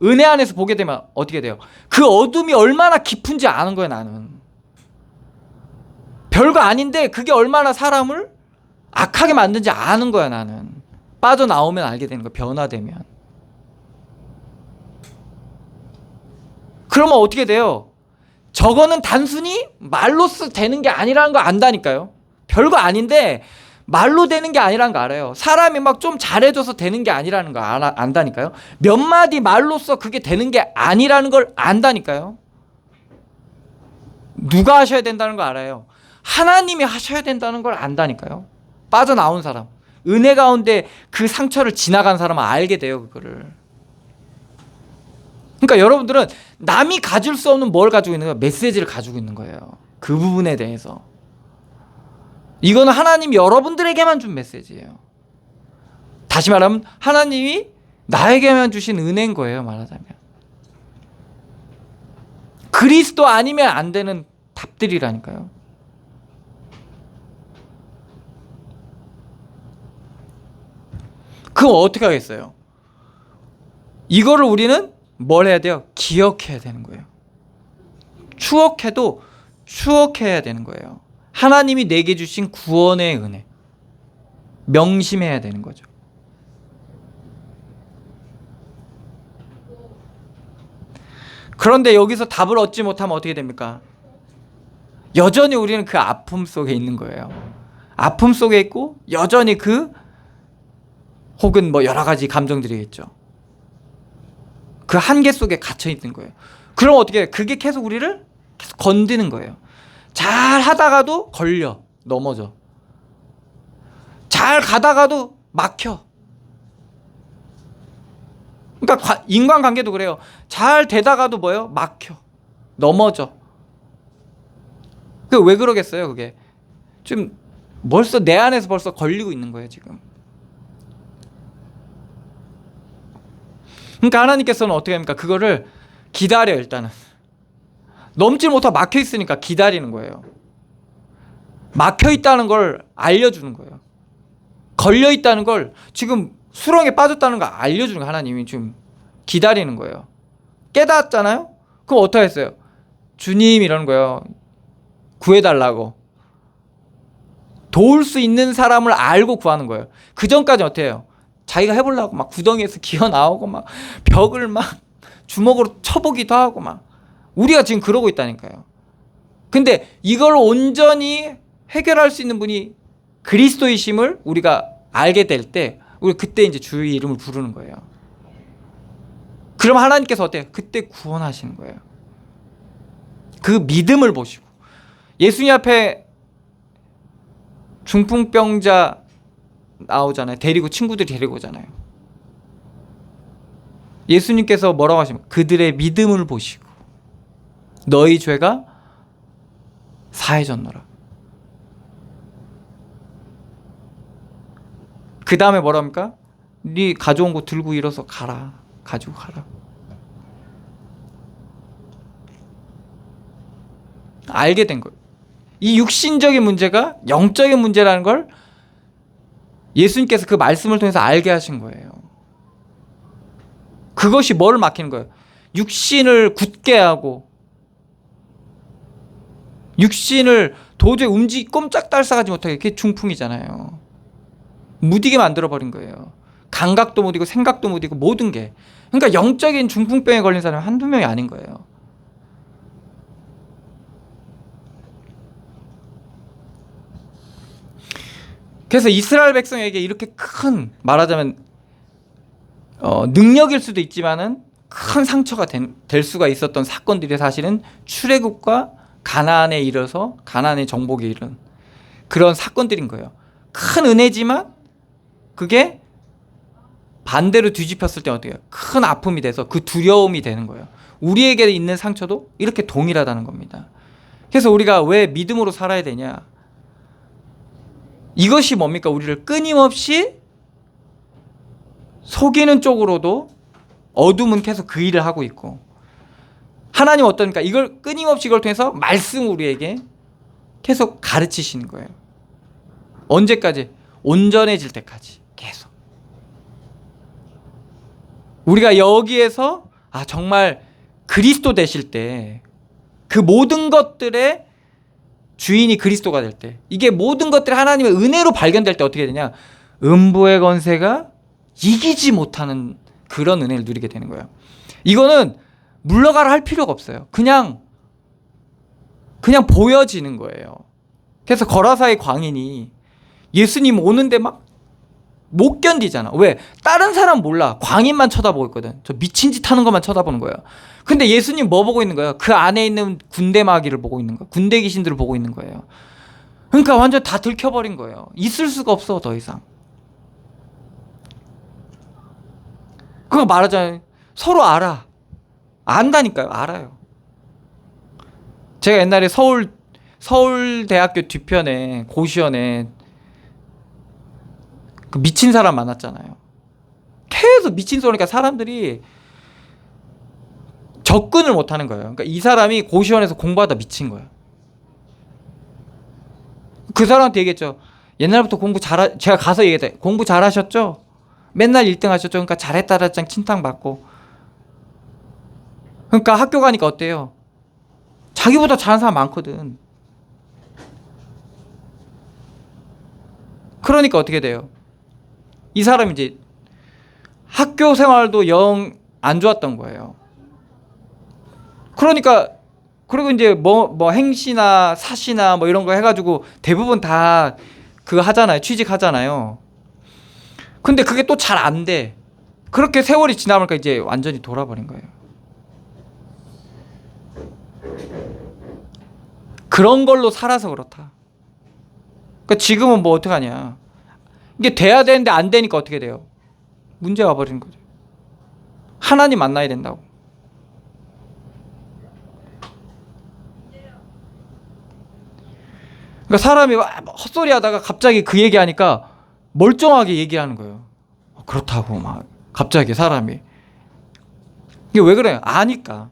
은혜 안에서 보게 되면 어떻게 돼요? 그 어둠이 얼마나 깊은지 아는 거예요, 나는. 별거 아닌데 그게 얼마나 사람을 악하게 만든지 아는 거야, 나는. 빠져나오면 알게 되는 거야, 변화되면. 그러면 어떻게 돼요? 저거는 단순히 말로써 되는 게 아니라는 거 안다니까요. 별거 아닌데 말로 되는 게 아니라는 거 알아요. 사람이 막 좀 잘해줘서 되는 게 아니라는 거 안다니까요. 몇 마디 말로써 그게 되는 게 아니라는 걸 안다니까요. 누가 하셔야 된다는 거 알아요. 하나님이 하셔야 된다는 걸 안다니까요. 빠져나온 사람, 은혜 가운데 그 상처를 지나간 사람은 알게 돼요, 그거를. 그러니까 여러분들은 남이 가질 수 없는 뭘 가지고 있는 거예요? 메시지를 가지고 있는 거예요. 그 부분에 대해서. 이거는 하나님이 여러분들에게만 준 메시지예요. 다시 말하면 하나님이 나에게만 주신 은혜인 거예요, 말하자면. 그리스도 아니면 안 되는 답들이라니까요. 그럼 어떻게 하겠어요? 이거를 우리는 뭘 해야 돼요? 기억해야 되는 거예요. 추억해도 추억해야 되는 거예요. 하나님이 내게 주신 구원의 은혜. 명심해야 되는 거죠. 그런데 여기서 답을 얻지 못하면 어떻게 됩니까? 여전히 우리는 그 아픔 속에 있는 거예요. 아픔 속에 있고 여전히 혹은 뭐 여러 가지 감정들이겠죠. 그 한계 속에 갇혀 있는 거예요. 그럼 어떻게 해요? 그게 계속 우리를 계속 건드는 거예요. 잘 하다가도 걸려, 넘어져. 잘 가다가도 막혀. 그러니까 인간관계도 그래요. 잘 되다가도 뭐예요? 막혀, 넘어져. 그 왜 그러겠어요? 그게 좀 벌써 내 안에서 벌써 걸리고 있는 거예요, 지금. 그러니까 하나님께서는 어떻게 합니까? 그거를 기다려. 일단은 넘지 못하고 막혀 있으니까 기다리는 거예요. 막혀 있다는 걸 알려주는 거예요. 걸려 있다는 걸, 지금 수렁에 빠졌다는 걸 알려주는 거예요. 하나님이 지금 기다리는 거예요. 깨닫잖아요? 그럼 어떻게 했어요? 주님 이러는 거예요. 구해달라고. 도울 수 있는 사람을 알고 구하는 거예요. 그 전까지 어떻게 해요? 자기가 해보려고 막 구덩이에서 기어 나오고 막 벽을 막 주먹으로 쳐보기도 하고 막. 우리가 지금 그러고 있다니까요. 근데 이걸 온전히 해결할 수 있는 분이 그리스도이심을 우리가 알게 될 때, 우리 그때 이제 주의 이름을 부르는 거예요. 그럼 하나님께서 어때요? 그때 구원하시는 거예요. 그 믿음을 보시고. 예수님 앞에 중풍병자 나오잖아요. 친구들이 데리고 오잖아요. 예수님께서 뭐라고 하시면 그들의 믿음을 보시고 너희 죄가 사해졌노라. 그 다음에 뭐라 합니까? 네 가져온 거 들고 일어서 가라. 가지고 가라. 알게 된 거예요. 이 육신적인 문제가 영적인 문제라는 걸 예수님께서 그 말씀을 통해서 알게 하신 거예요. 그것이 뭐를 막히는 거예요? 육신을 굳게 하고 육신을 도저히 꼼짝달싹하지 못하게, 그게 중풍이잖아요. 무디게 만들어버린 거예요. 감각도 못 이고 생각도 못 이고 모든 게. 그러니까 영적인 중풍병에 걸린 사람이 한두 명이 아닌 거예요. 그래서 이스라엘 백성에게 이렇게 큰, 말하자면 능력일 수도 있지만은 큰 상처가 될 수가 있었던 사건들이 사실은 출애굽과 가나안에 이르러서 가나안의 정복에 이른 그런 사건들인 거예요. 큰 은혜지만 그게 반대로 뒤집혔을 때 어떻게 해요? 큰 아픔이 돼서 그 두려움이 되는 거예요. 우리에게 있는 상처도 이렇게 동일하다는 겁니다. 그래서 우리가 왜 믿음으로 살아야 되냐? 이것이 뭡니까? 우리를 끊임없이 속이는 쪽으로도 어둠은 계속 그 일을 하고 있고, 하나님 어떠니까 이걸 끊임없이 이걸 통해서 말씀 우리에게 계속 가르치시는 거예요. 언제까지? 온전해질 때까지 계속. 우리가 여기에서 정말 그리스도 되실 때, 그 모든 것들의 주인이 그리스도가 될 때, 이게 모든 것들이 하나님의 은혜로 발견될 때 어떻게 되냐? 음부의 권세가 이기지 못하는 그런 은혜를 누리게 되는 거예요. 이거는 물러가라 할 필요가 없어요. 그냥 보여지는 거예요. 그래서 거라사의 광인이 예수님 오는데 막 못 견디잖아. 왜? 다른 사람 몰라. 광인만 쳐다보고 있거든. 저 미친 짓 하는 것만 쳐다보는 거예요. 근데 예수님 뭐 보고 있는 거예요? 그 안에 있는 군대 마귀를 보고 있는 거예요. 군대 귀신들을 보고 있는 거예요. 그러니까 완전 다 들켜버린 거예요. 있을 수가 없어, 더 이상. 그거 말하자면 서로 알아. 안다니까요. 알아요. 제가 옛날에 서울대학교 뒤편에 고시원에 그 미친 사람 많았잖아요. 계속 미친 소리니까 사람들이 접근을 못 하는 거예요. 그러니까 이 사람이 고시원에서 공부하다 미친 거예요. 그 사람한테 얘기했죠. 옛날부터 제가 가서 얘기했대. 공부 잘하셨죠? 맨날 1등 하셨죠? 그러니까 잘했다라짱 칭찬받고. 그러니까 학교 가니까 어때요? 자기보다 잘하는 사람 많거든. 그러니까 어떻게 돼요? 이 사람이 이제 학교 생활도 영 안 좋았던 거예요. 그러니까 그리고 이제 뭐 행시나 사시나 뭐 이런 거 해가지고 대부분 다 그거 하잖아요. 취직하잖아요. 근데 그게 또 잘 안 돼. 그렇게 세월이 지나니까 이제 완전히 돌아버린 거예요. 그런 걸로 살아서 그렇다. 그러니까 지금은 뭐 어떡하냐. 이게 돼야 되는데 안 되니까 어떻게 돼요? 문제가 와버리는 거죠. 하나님 만나야 된다고. 그러니까 사람이 막 헛소리 하다가 갑자기 그 얘기하니까 멀쩡하게 얘기하는 거예요. 그렇다고 막 갑자기 사람이. 이게 왜 그래요? 아니까.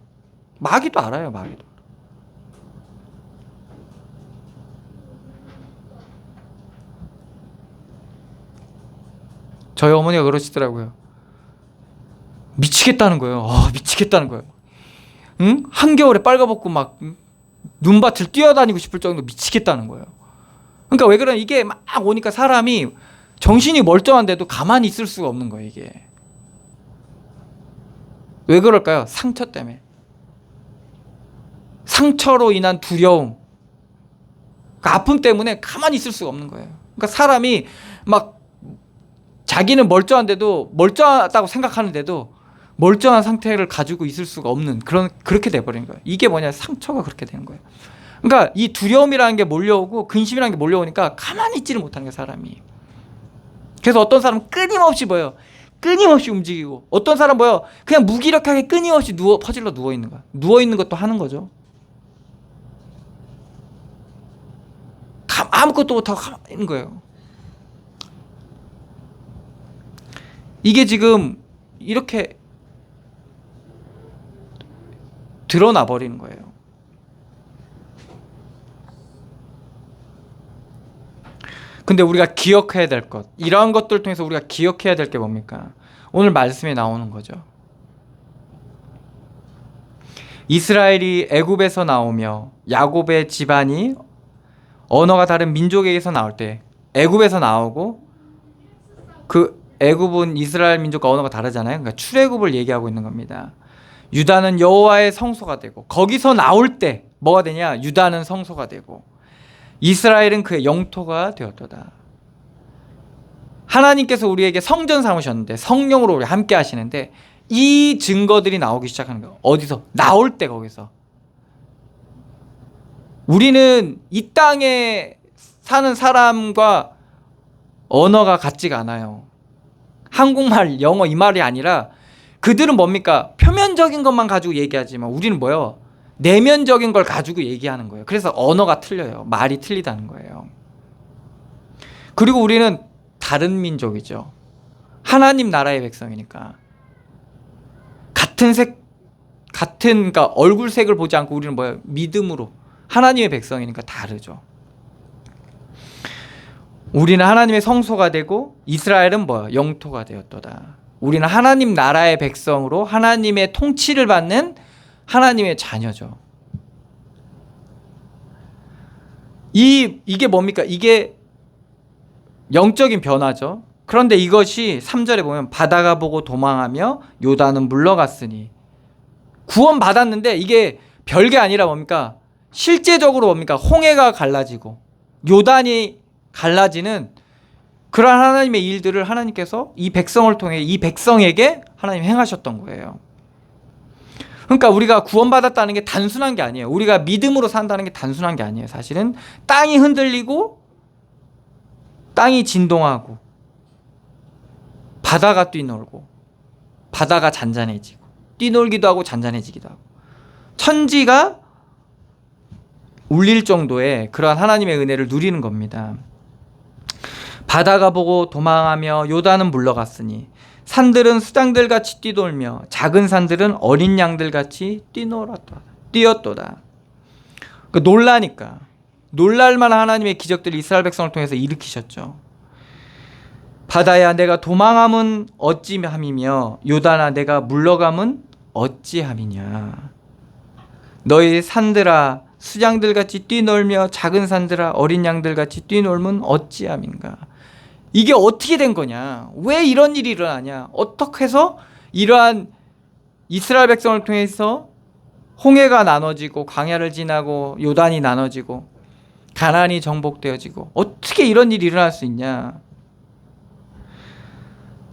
마귀도 알아요, 마귀도. 저희 어머니가 그러시더라고요. 미치겠다는 거예요. 미치겠다는 거예요. 응? 한겨울에 빨가벗고 막 눈밭을 뛰어다니고 싶을 정도로 미치겠다는 거예요. 그러니까 왜 그러냐, 이게 막 오니까 사람이 정신이 멀쩡한데도 가만히 있을 수가 없는 거예요, 이게. 왜 그럴까요? 상처 때문에. 상처로 인한 두려움, 그 아픔 때문에 가만히 있을 수가 없는 거예요. 그러니까 사람이 막 자기는 멀쩡한데도, 멀쩡하다고 생각하는데도 멀쩡한 상태를 가지고 있을 수가 없는 그렇게 돼버린 거예요. 이게 뭐냐, 상처가 그렇게 되는 거예요. 그러니까 이 두려움이라는 게 몰려오고 근심이라는 게 몰려오니까 가만히 있지를 못하는 거예요, 사람이. 그래서 어떤 사람은 끊임없이 뭐예요? 끊임없이 움직이고, 어떤 사람은 뭐예요? 그냥 무기력하게 끊임없이 퍼질러 누워 있는 거야. 누워 있는 것도 하는 거죠. 아무것도 못하고 가만히 있는 거예요. 이게 지금 이렇게 드러나 버리는 거예요. 근데 우리가 기억해야 될 것, 이러한 것들을 통해서 우리가 기억해야 될 게 뭡니까? 오늘 말씀에 나오는 거죠. 이스라엘이 애굽에서 나오며 야곱의 집안이 언어가 다른 민족에게서 나올 때, 애굽에서 나오고, 그 애굽은 이스라엘 민족과 언어가 다르잖아요. 그러니까 출애굽을 얘기하고 있는 겁니다. 유다는 여호와의 성소가 되고, 거기서 나올 때 뭐가 되냐? 유다는 성소가 되고 이스라엘은 그의 영토가 되었도다. 하나님께서 우리에게 성전 삼으셨는데, 성령으로 우리 함께 하시는데, 이 증거들이 나오기 시작하는 거예요. 어디서? 나올 때. 거기서 우리는 이 땅에 사는 사람과 언어가 같지가 않아요. 한국말, 영어 이 말이 아니라 그들은 뭡니까? 표면적인 것만 가지고 얘기하지만 우리는 뭐예요? 내면적인 걸 가지고 얘기하는 거예요. 그래서 언어가 틀려요. 말이 틀리다는 거예요. 그리고 우리는 다른 민족이죠. 하나님 나라의 백성이니까. 그러니까 얼굴색을 보지 않고 우리는 뭐예요? 믿음으로 하나님의 백성이니까 다르죠. 우리는 하나님의 성소가 되고 이스라엘은 뭐야? 영토가 되었도다. 우리는 하나님 나라의 백성으로 하나님의 통치를 받는 하나님의 자녀죠. 이게 뭡니까? 이게 영적인 변화죠. 그런데 이것이 3절에 보면 바다가 보고 도망하며 요단은 물러갔으니, 구원 받았는데 이게 별게 아니라 뭡니까? 실제적으로 뭡니까? 홍해가 갈라지고 요단이 갈라지는 그러한 하나님의 일들을 하나님께서 이 백성을 통해 이 백성에게 하나님 행하셨던 거예요. 그러니까 우리가 구원받았다는 게 단순한 게 아니에요. 우리가 믿음으로 산다는 게 단순한 게 아니에요. 사실은 땅이 흔들리고 땅이 진동하고 바다가 뛰놀고 바다가 잔잔해지고 뛰놀기도 하고 잔잔해지기도 하고 천지가 울릴 정도의 그러한 하나님의 은혜를 누리는 겁니다. 바다가 보고 도망하며 요단은 물러갔으니 산들은 수장들같이 뛰돌며 작은 산들은 어린 양들같이 뛰었도다. 그러니까 놀라니까. 놀랄만한 하나님의 기적들을 이스라엘 백성을 통해서 일으키셨죠. 바다야 내가 도망함은 어찌함이며 요단아 내가 물러감은 어찌함이냐. 너희 산들아 수장들같이 뛰놀며 작은 산들아 어린 양들같이 뛰놀면 어찌함인가. 이게 어떻게 된 거냐? 왜 이런 일이 일어나냐? 어떻게 해서 이러한 이스라엘 백성을 통해서 홍해가 나눠지고 광야를 지나고 요단이 나눠지고 가나안이 정복되어지고 어떻게 이런 일이 일어날 수 있냐?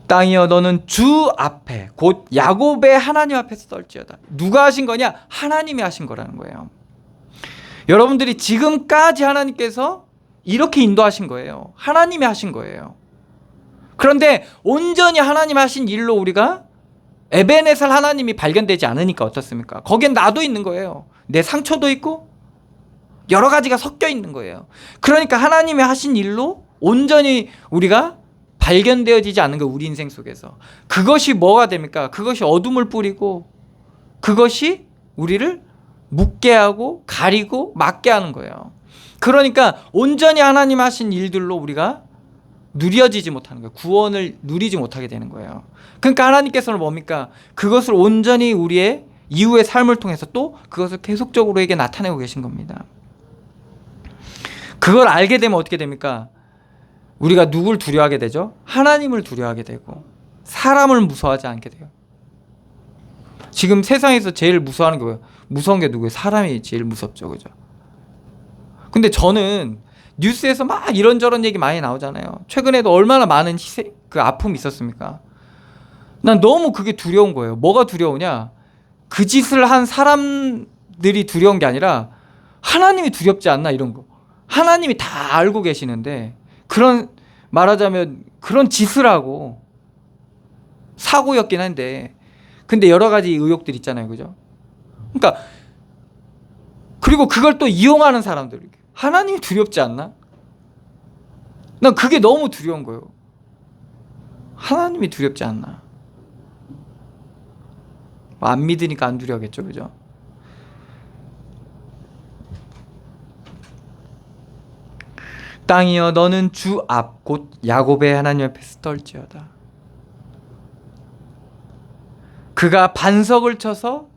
땅이여 너는 주 앞에 곧 야곱의 하나님 앞에서 떨지어다. 누가 하신 거냐? 하나님이 하신 거라는 거예요. 여러분들이 지금까지 하나님께서 이렇게 인도하신 거예요. 하나님이 하신 거예요. 그런데 온전히 하나님 하신 일로 우리가 에베네셀 하나님이 발견되지 않으니까 어떻습니까? 거기엔 나도 있는 거예요. 내 상처도 있고 여러 가지가 섞여 있는 거예요. 그러니까 하나님이 하신 일로 온전히 우리가 발견되어지지 않는 거예요. 우리 인생 속에서. 그것이 뭐가 됩니까? 그것이 어둠을 뿌리고 그것이 우리를 묻게 하고 가리고 막게 하는 거예요. 그러니까 온전히 하나님 하신 일들로 우리가 누려지지 못하는 거예요. 구원을 누리지 못하게 되는 거예요. 그러니까 하나님께서는 뭡니까? 그것을 온전히 우리의 이후의 삶을 통해서 또 그것을 계속적으로 우리에게 나타내고 계신 겁니다. 그걸 알게 되면 어떻게 됩니까? 우리가 누굴 두려워하게 되죠? 하나님을 두려워하게 되고 사람을 무서워하지 않게 돼요. 지금 세상에서 제일 무서워하는 게 뭐예요? 무서운 게 누구예요? 사람이 제일 무섭죠. 그죠? 근데 저는 뉴스에서 막 이런저런 얘기 많이 나오잖아요. 최근에도 얼마나 많은 그 아픔이 있었습니까? 난 너무 그게 두려운 거예요. 뭐가 두려우냐? 그 짓을 한 사람들이 두려운 게 아니라 하나님이 두렵지 않나 이런 거. 하나님이 다 알고 계시는데 그런 말하자면 그런 짓을 하고 사고였긴 한데 근데 여러 가지 의혹들 있잖아요. 그죠? 그러니까 그리고 그걸 또 이용하는 사람들 하나님이 두렵지 않나? 난 그게 너무 두려운 거예요. 하나님이 두렵지 않나? 안 믿으니까 안 두려워하겠죠. 그죠? 땅이여 너는 주 앞 곧 야곱의 하나님 앞에서 떨지어다. 그가 반석을 쳐서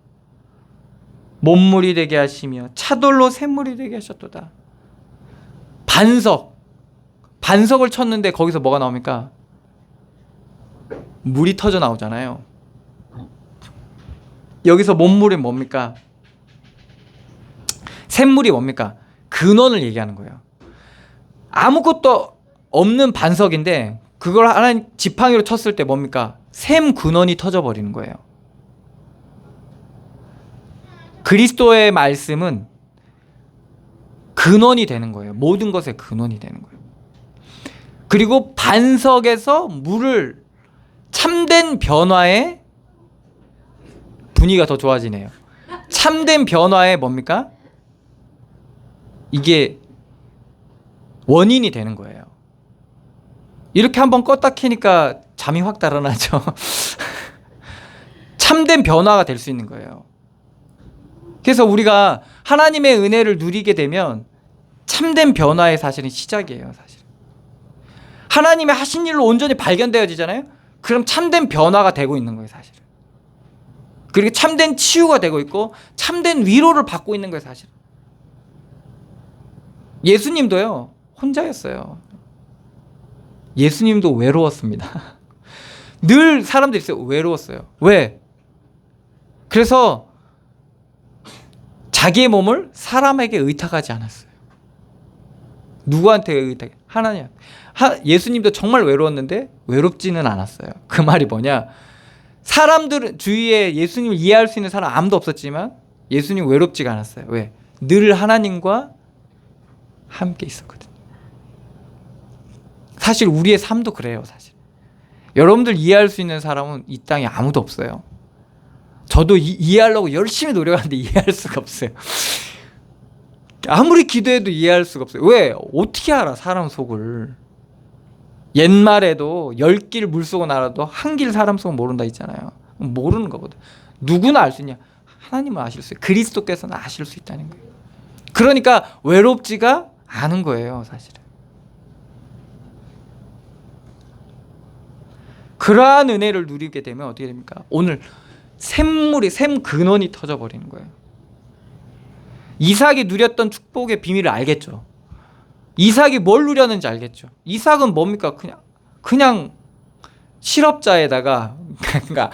못물이 되게 하시며 차돌로 샘물이 되게 하셨도다. 반석을 쳤는데 거기서 뭐가 나옵니까? 물이 터져 나오잖아요. 여기서 못물이 뭡니까? 샘물이 뭡니까? 근원을 얘기하는 거예요. 아무것도 없는 반석인데 그걸 하나님 지팡이로 쳤을 때 뭡니까? 샘 근원이 터져버리는 거예요. 그리스도의 말씀은 근원이 되는 거예요. 모든 것의 근원이 되는 거예요. 그리고 반석에서 물을 참된 변화의 분위기가 더 좋아지네요. 참된 변화의 뭡니까? 이게 원인이 되는 거예요. 이렇게 한번 껐다 켜니까 잠이 확 달아나죠. 참된 변화가 될 수 있는 거예요. 그래서 우리가 하나님의 은혜를 누리게 되면 참된 변화의 사실은 시작이에요. 사실 하나님의 하신 일로 온전히 발견되어지잖아요. 그럼 참된 변화가 되고 있는 거예요. 사실은. 그리고 참된 치유가 되고 있고 참된 위로를 받고 있는 거예요. 사실 예수님도요 혼자였어요. 예수님도 외로웠습니다. 늘 사람들이 있어요. 외로웠어요. 왜? 그래서 자기의 몸을 사람에게 의탁하지 않았어요. 누구한테 의탁해? 하나님. 예수님도 정말 외로웠는데 외롭지는 않았어요. 그 말이 뭐냐? 사람들은 주위에 예수님을 이해할 수 있는 사람 아무도 없었지만 예수님 외롭지가 않았어요. 왜? 늘 하나님과 함께 있었거든요. 사실 우리의 삶도 그래요. 사실 여러분들 이해할 수 있는 사람은 이 땅에 아무도 없어요. 저도 이해하려고 열심히 노력하는데 이해할 수가 없어요. 아무리 기도해도 이해할 수가 없어요. 왜? 어떻게 알아 사람 속을. 옛말에도 10길 물속은 알아도 한 길 사람 속은 모른다 있잖아요. 모르는 거거든. 누구나 알 수 있냐? 하나님은 아실 수 있어요. 그리스도께서는 아실 수 있다는 거예요. 그러니까 외롭지가 않은 거예요. 사실은. 그러한 은혜를 누리게 되면 어떻게 됩니까? 오늘 샘 근원이 터져버리는 거예요. 이삭이 누렸던 축복의 비밀을 알겠죠. 이삭이 뭘 누렸는지 알겠죠. 이삭은 뭡니까? 그냥 실업자에다가 그러니까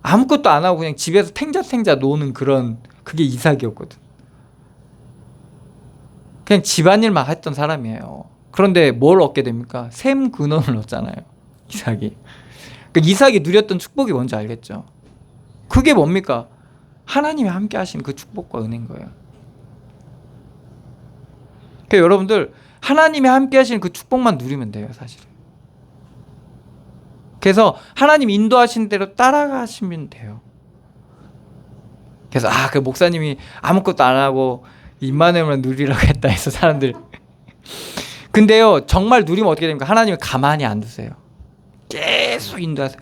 아무것도 안 하고 그냥 집에서 탱자탱자 노는 그런 그게 이삭이었거든. 그냥 집안일만 했던 사람이에요. 그런데 뭘 얻게 됩니까? 샘 근원을 얻잖아요. 이삭이. 그러니까 이삭이 누렸던 축복이 뭔지 알겠죠. 그게 뭡니까? 하나님이 함께 하신 그 축복과 은혜인 거예요. 그러니까 여러분들 하나님이 함께 하시는 그 축복만 누리면 돼요. 사실은. 그래서 하나님 인도하시는 대로 따라가시면 돼요. 그래서 그 목사님이 아무것도 안 하고 임마누엘만 누리라고 했다 해서 사람들. 근데요, 정말 누리면 어떻게 됩니까? 하나님이 가만히 안 두세요. 계속 인도하세요.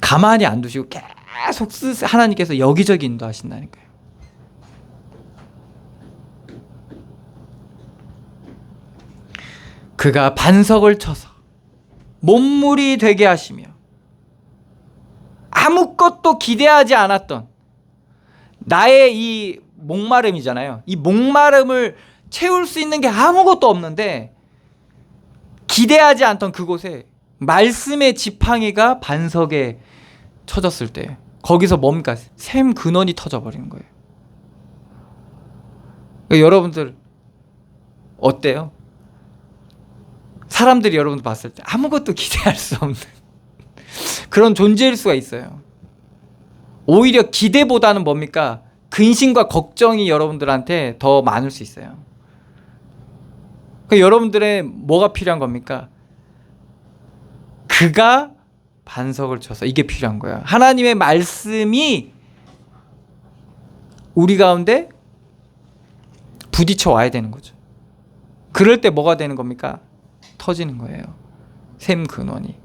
가만히 안 두시고 계속 하나님께서 여기저기 인도하신다니까요. 그가 반석을 쳐서 몸물이 되게 하시며 아무것도 기대하지 않았던 나의 이 목마름이잖아요. 이 목마름을 채울 수 있는 게 아무것도 없는데 기대하지 않던 그곳에 말씀의 지팡이가 반석에 쳐졌을 때 거기서 뭡니까? 샘 근원이 터져버리는 거예요. 그러니까 여러분들 어때요? 사람들이 여러분들 봤을 때 아무것도 기대할 수 없는 그런 존재일 수가 있어요. 오히려 기대보다는 뭡니까? 근심과 걱정이 여러분들한테 더 많을 수 있어요. 그러니까 여러분들의 뭐가 필요한 겁니까? 그가 반석을 쳐서 이게 필요한 거야. 하나님의 말씀이 우리 가운데 부딪혀 와야 되는 거죠. 그럴 때 뭐가 되는 겁니까? 터지는 거예요. 샘 근원이.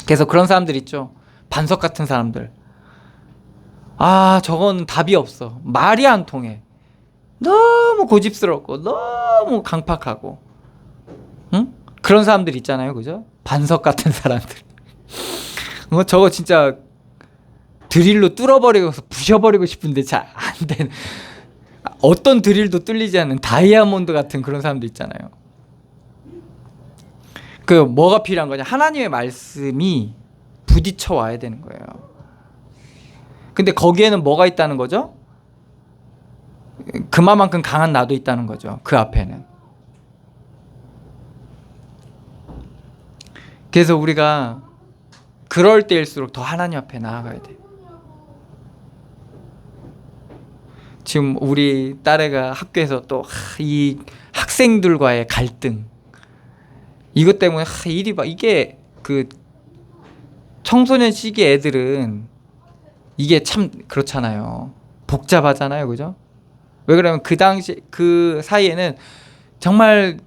그래서 그런 사람들 있죠. 반석 같은 사람들. 아, 저건 답이 없어. 말이 안 통해. 너무 고집스럽고 너무 강팍하고. 응? 그런 사람들 있잖아요. 그죠? 반석 같은 사람들. 저거 진짜 드릴로 뚫어버리고 부셔버리고 싶은데 잘 안 되는. 어떤 드릴도 뚫리지 않는 다이아몬드 같은 그런 사람들 있잖아요. 그 뭐가 필요한 거냐? 하나님의 말씀이 부딪혀 와야 되는 거예요. 근데 거기에는 뭐가 있다는 거죠? 그만큼 강한 나도 있다는 거죠. 그 앞에는. 그래서 우리가 그럴 때일수록 더 하나님 앞에 나아가야 돼. 지금 우리 딸애가 학교에서 또 이 학생들과의 갈등 이것 때문에 일이 막 이게 그 청소년 시기 애들은 이게 참 그렇잖아요. 복잡하잖아요. 그죠? 왜 그러면 그 당시 그 사이에는 정말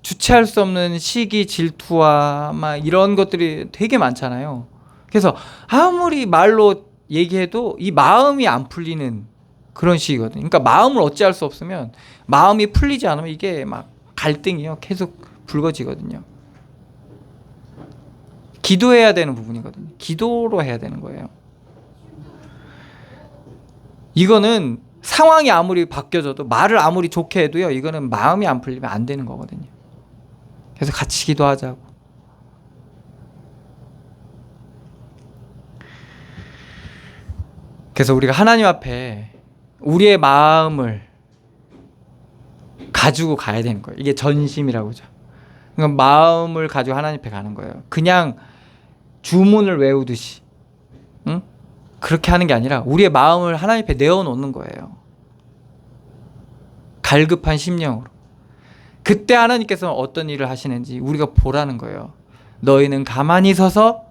주체할 수 없는 시기 질투와 막 이런 것들이 되게 많잖아요. 그래서 아무리 말로 얘기해도 이 마음이 안 풀리는 그런 시기거든요. 그러니까 마음을 어찌할 수 없으면 마음이 풀리지 않으면 이게 막 갈등이요. 계속 불거지거든요. 기도해야 되는 부분이거든요. 기도로 해야 되는 거예요. 이거는 상황이 아무리 바뀌어져도 말을 아무리 좋게 해도요. 이거는 마음이 안 풀리면 안 되는 거거든요. 그래서 같이 기도하자고. 그래서 우리가 하나님 앞에 우리의 마음을 가지고 가야 되는 거예요. 이게 전심이라고 하죠. 그러니까 마음을 가지고 하나님 앞에 가는 거예요. 그냥 주문을 외우듯이 응? 그렇게 하는 게 아니라 우리의 마음을 하나님 앞에 내어놓는 거예요. 갈급한 심령으로. 그때 하나님께서 어떤 일을 하시는지 우리가 보라는 거예요. 너희는 가만히 서서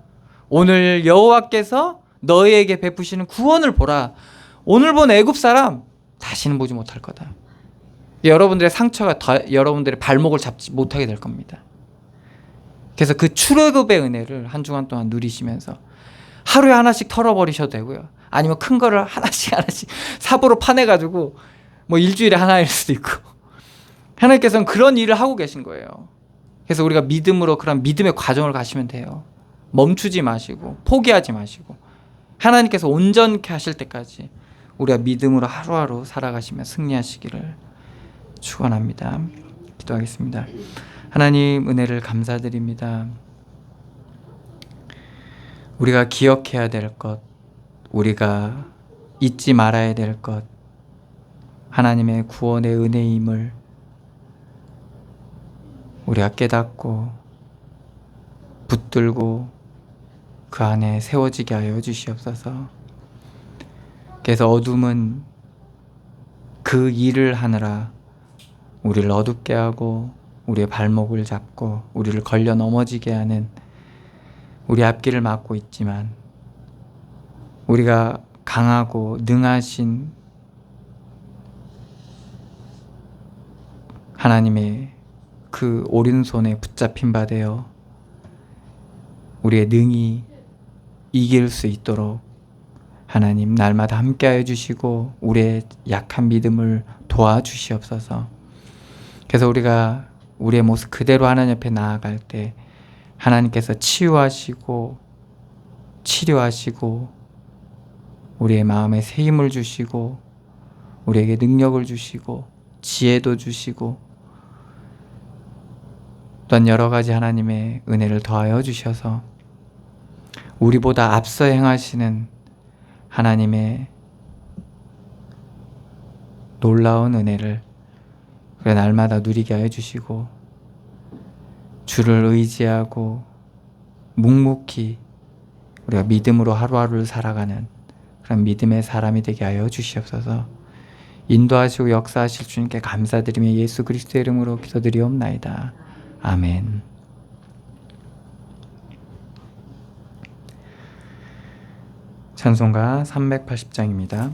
오늘 여호와께서 너희에게 베푸시는 구원을 보라. 오늘 본 애굽 사람 다시는 보지 못할 거다. 여러분들의 상처가 여러분들의 발목을 잡지 못하게 될 겁니다. 그래서 그 출애굽의 은혜를 한 주간 동안 누리시면서 하루에 하나씩 털어버리셔도 되고요. 아니면 큰 거를 하나씩 삽으로 파내가지고 뭐 일주일에 하나일 수도 있고. 하나님께서는 그런 일을 하고 계신 거예요. 그래서 우리가 믿음으로 그런 믿음의 과정을 가시면 돼요. 멈추지 마시고 포기하지 마시고 하나님께서 온전케 하실 때까지 우리가 믿음으로 하루하루 살아가시며 승리하시기를 축원합니다. 기도하겠습니다. 하나님 은혜를 감사드립니다. 우리가 기억해야 될 것, 우리가 잊지 말아야 될 것, 하나님의 구원의 은혜임을 우리가 깨닫고 붙들고 그 안에 세워지게 하여 주시옵소서. 그래서 어둠은 그 일을 하느라 우리를 어둡게 하고 우리의 발목을 잡고 우리를 걸려 넘어지게 하는 우리 앞길을 막고 있지만 우리가 강하고 능하신 하나님의 그 오른손에 붙잡힌 바 되어 우리의 능히 이길 수 있도록 하나님 날마다 함께하여 주시고 우리의 약한 믿음을 도와주시옵소서. 그래서 우리가 우리의 모습 그대로 하나님 옆에 나아갈 때 하나님께서 치유하시고 치료하시고 우리의 마음에 새 힘을 주시고 우리에게 능력을 주시고 지혜도 주시고 또한 여러 가지 하나님의 은혜를 더하여 주셔서 우리보다 앞서 행하시는 하나님의 놀라운 은혜를 우리가 날마다 누리게 하여 주시고 주를 의지하고 묵묵히 우리가 믿음으로 하루하루를 살아가는 그런 믿음의 사람이 되게 하여 주시옵소서. 인도하시고 역사하실 주님께 감사드리며 예수 그리스도의 이름으로 기도드리옵나이다. 아멘. 찬송가 380장입니다.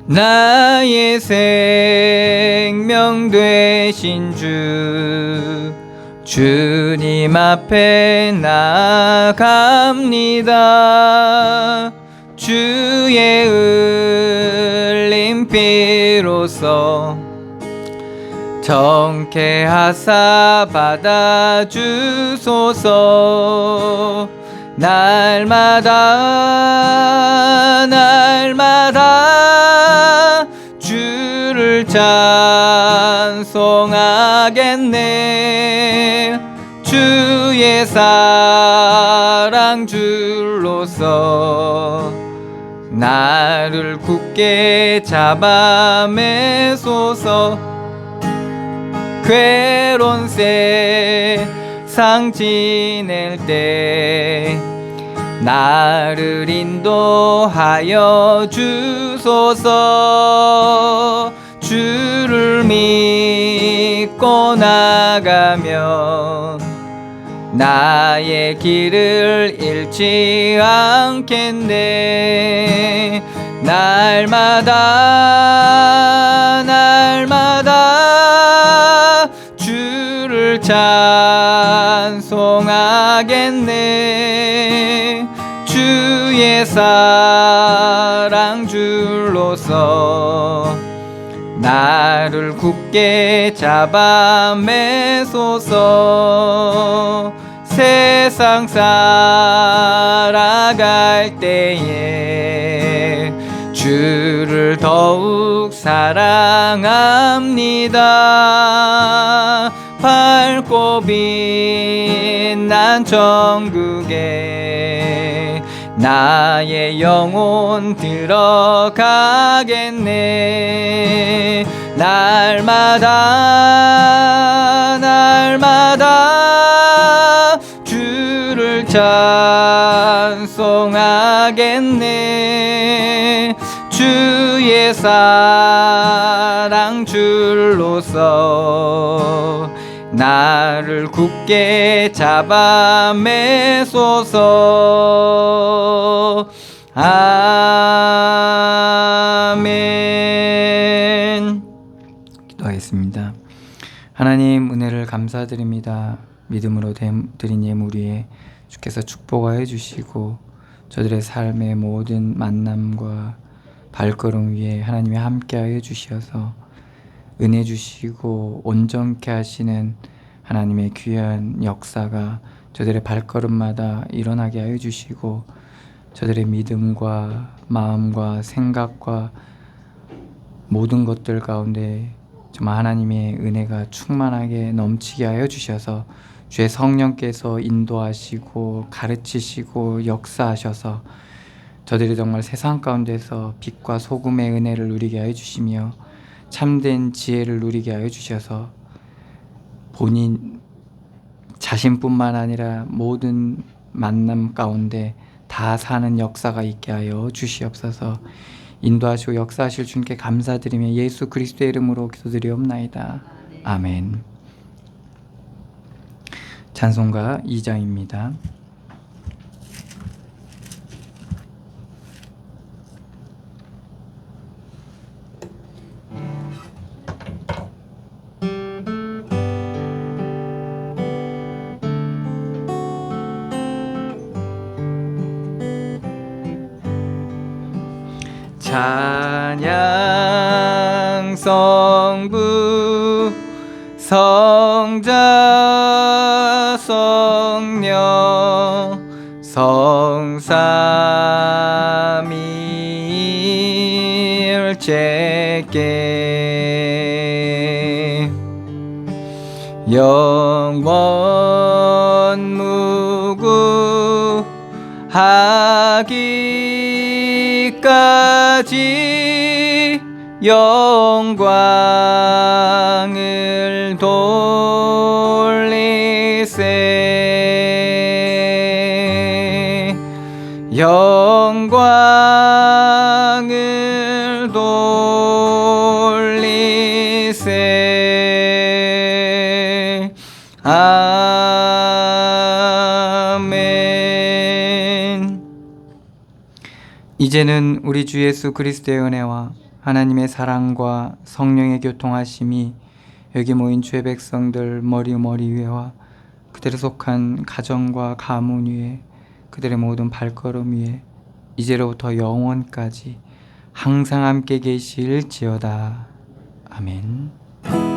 나의 생명 되신 주님 앞에 나아갑니다. 주의 흘린 피로써 정케하사 받아주소서. 날마다 주를 찬송하겠네. 주의 사랑 줄로서 나를 굳게 잡아 매소서. 괴로운 세상 지낼 때 나를 인도하여 주소서. 주를 믿고 나가면 나의 길을 잃지 않겠네. 날마다 주를 찬송하겠네. 주의 사랑 줄로서 나를 굳게 잡아 매소서. 세상 살아갈 때에 주를 더욱 사랑합니다. 밝고 빛난 천국에 나의 영혼 들어가겠네. 날마다 주를 찬송하겠네. 주의 사랑 줄로서 나를 굳게 잡아 매소서. 아멘. 기도하겠습니다. 하나님 은혜를 감사드립니다. 믿음으로 드린 예물 위에 주께서 축복하여 주시고 저들의 삶의 모든 만남과 발걸음 위에 하나님이 함께하여 주시어서 은혜 주시고 온전케 하시는 하나님의 귀한 역사가 저들의 발걸음마다 일어나게 하여 주시고 저들의 믿음과 마음과 생각과 모든 것들 가운데 정말 하나님의 은혜가 충만하게 넘치게 하여 주셔서 주의 성령께서 인도하시고 가르치시고 역사하셔서 저들이 정말 세상 가운데서 빛과 소금의 은혜를 누리게 하여 주시며 참된 지혜를 누리게 하여 주셔서 본인 자신뿐만 아니라 모든 만남 가운데 다 사는 역사가 있게 하여 주시옵소서. 인도하시고 역사하실 주님께 감사드리며 예수 그리스도의 이름으로 기도드리옵나이다. 아멘. 찬송가 2장입니다. 찬양 성부 성자 성령 성삼위일체께 영원 무구하기까지 영광을 돌리세 영광을 돌리세 아멘. 이제는 우리 주 예수 그리스도의 은혜와 하나님의 사랑과 성령의 교통하심이 여기 모인 주의 백성들 머리 위에와 그들에 속한 가정과 가문 위에 그들의 모든 발걸음 위에 이제로부터 영원까지 항상 함께 계실지어다. 아멘.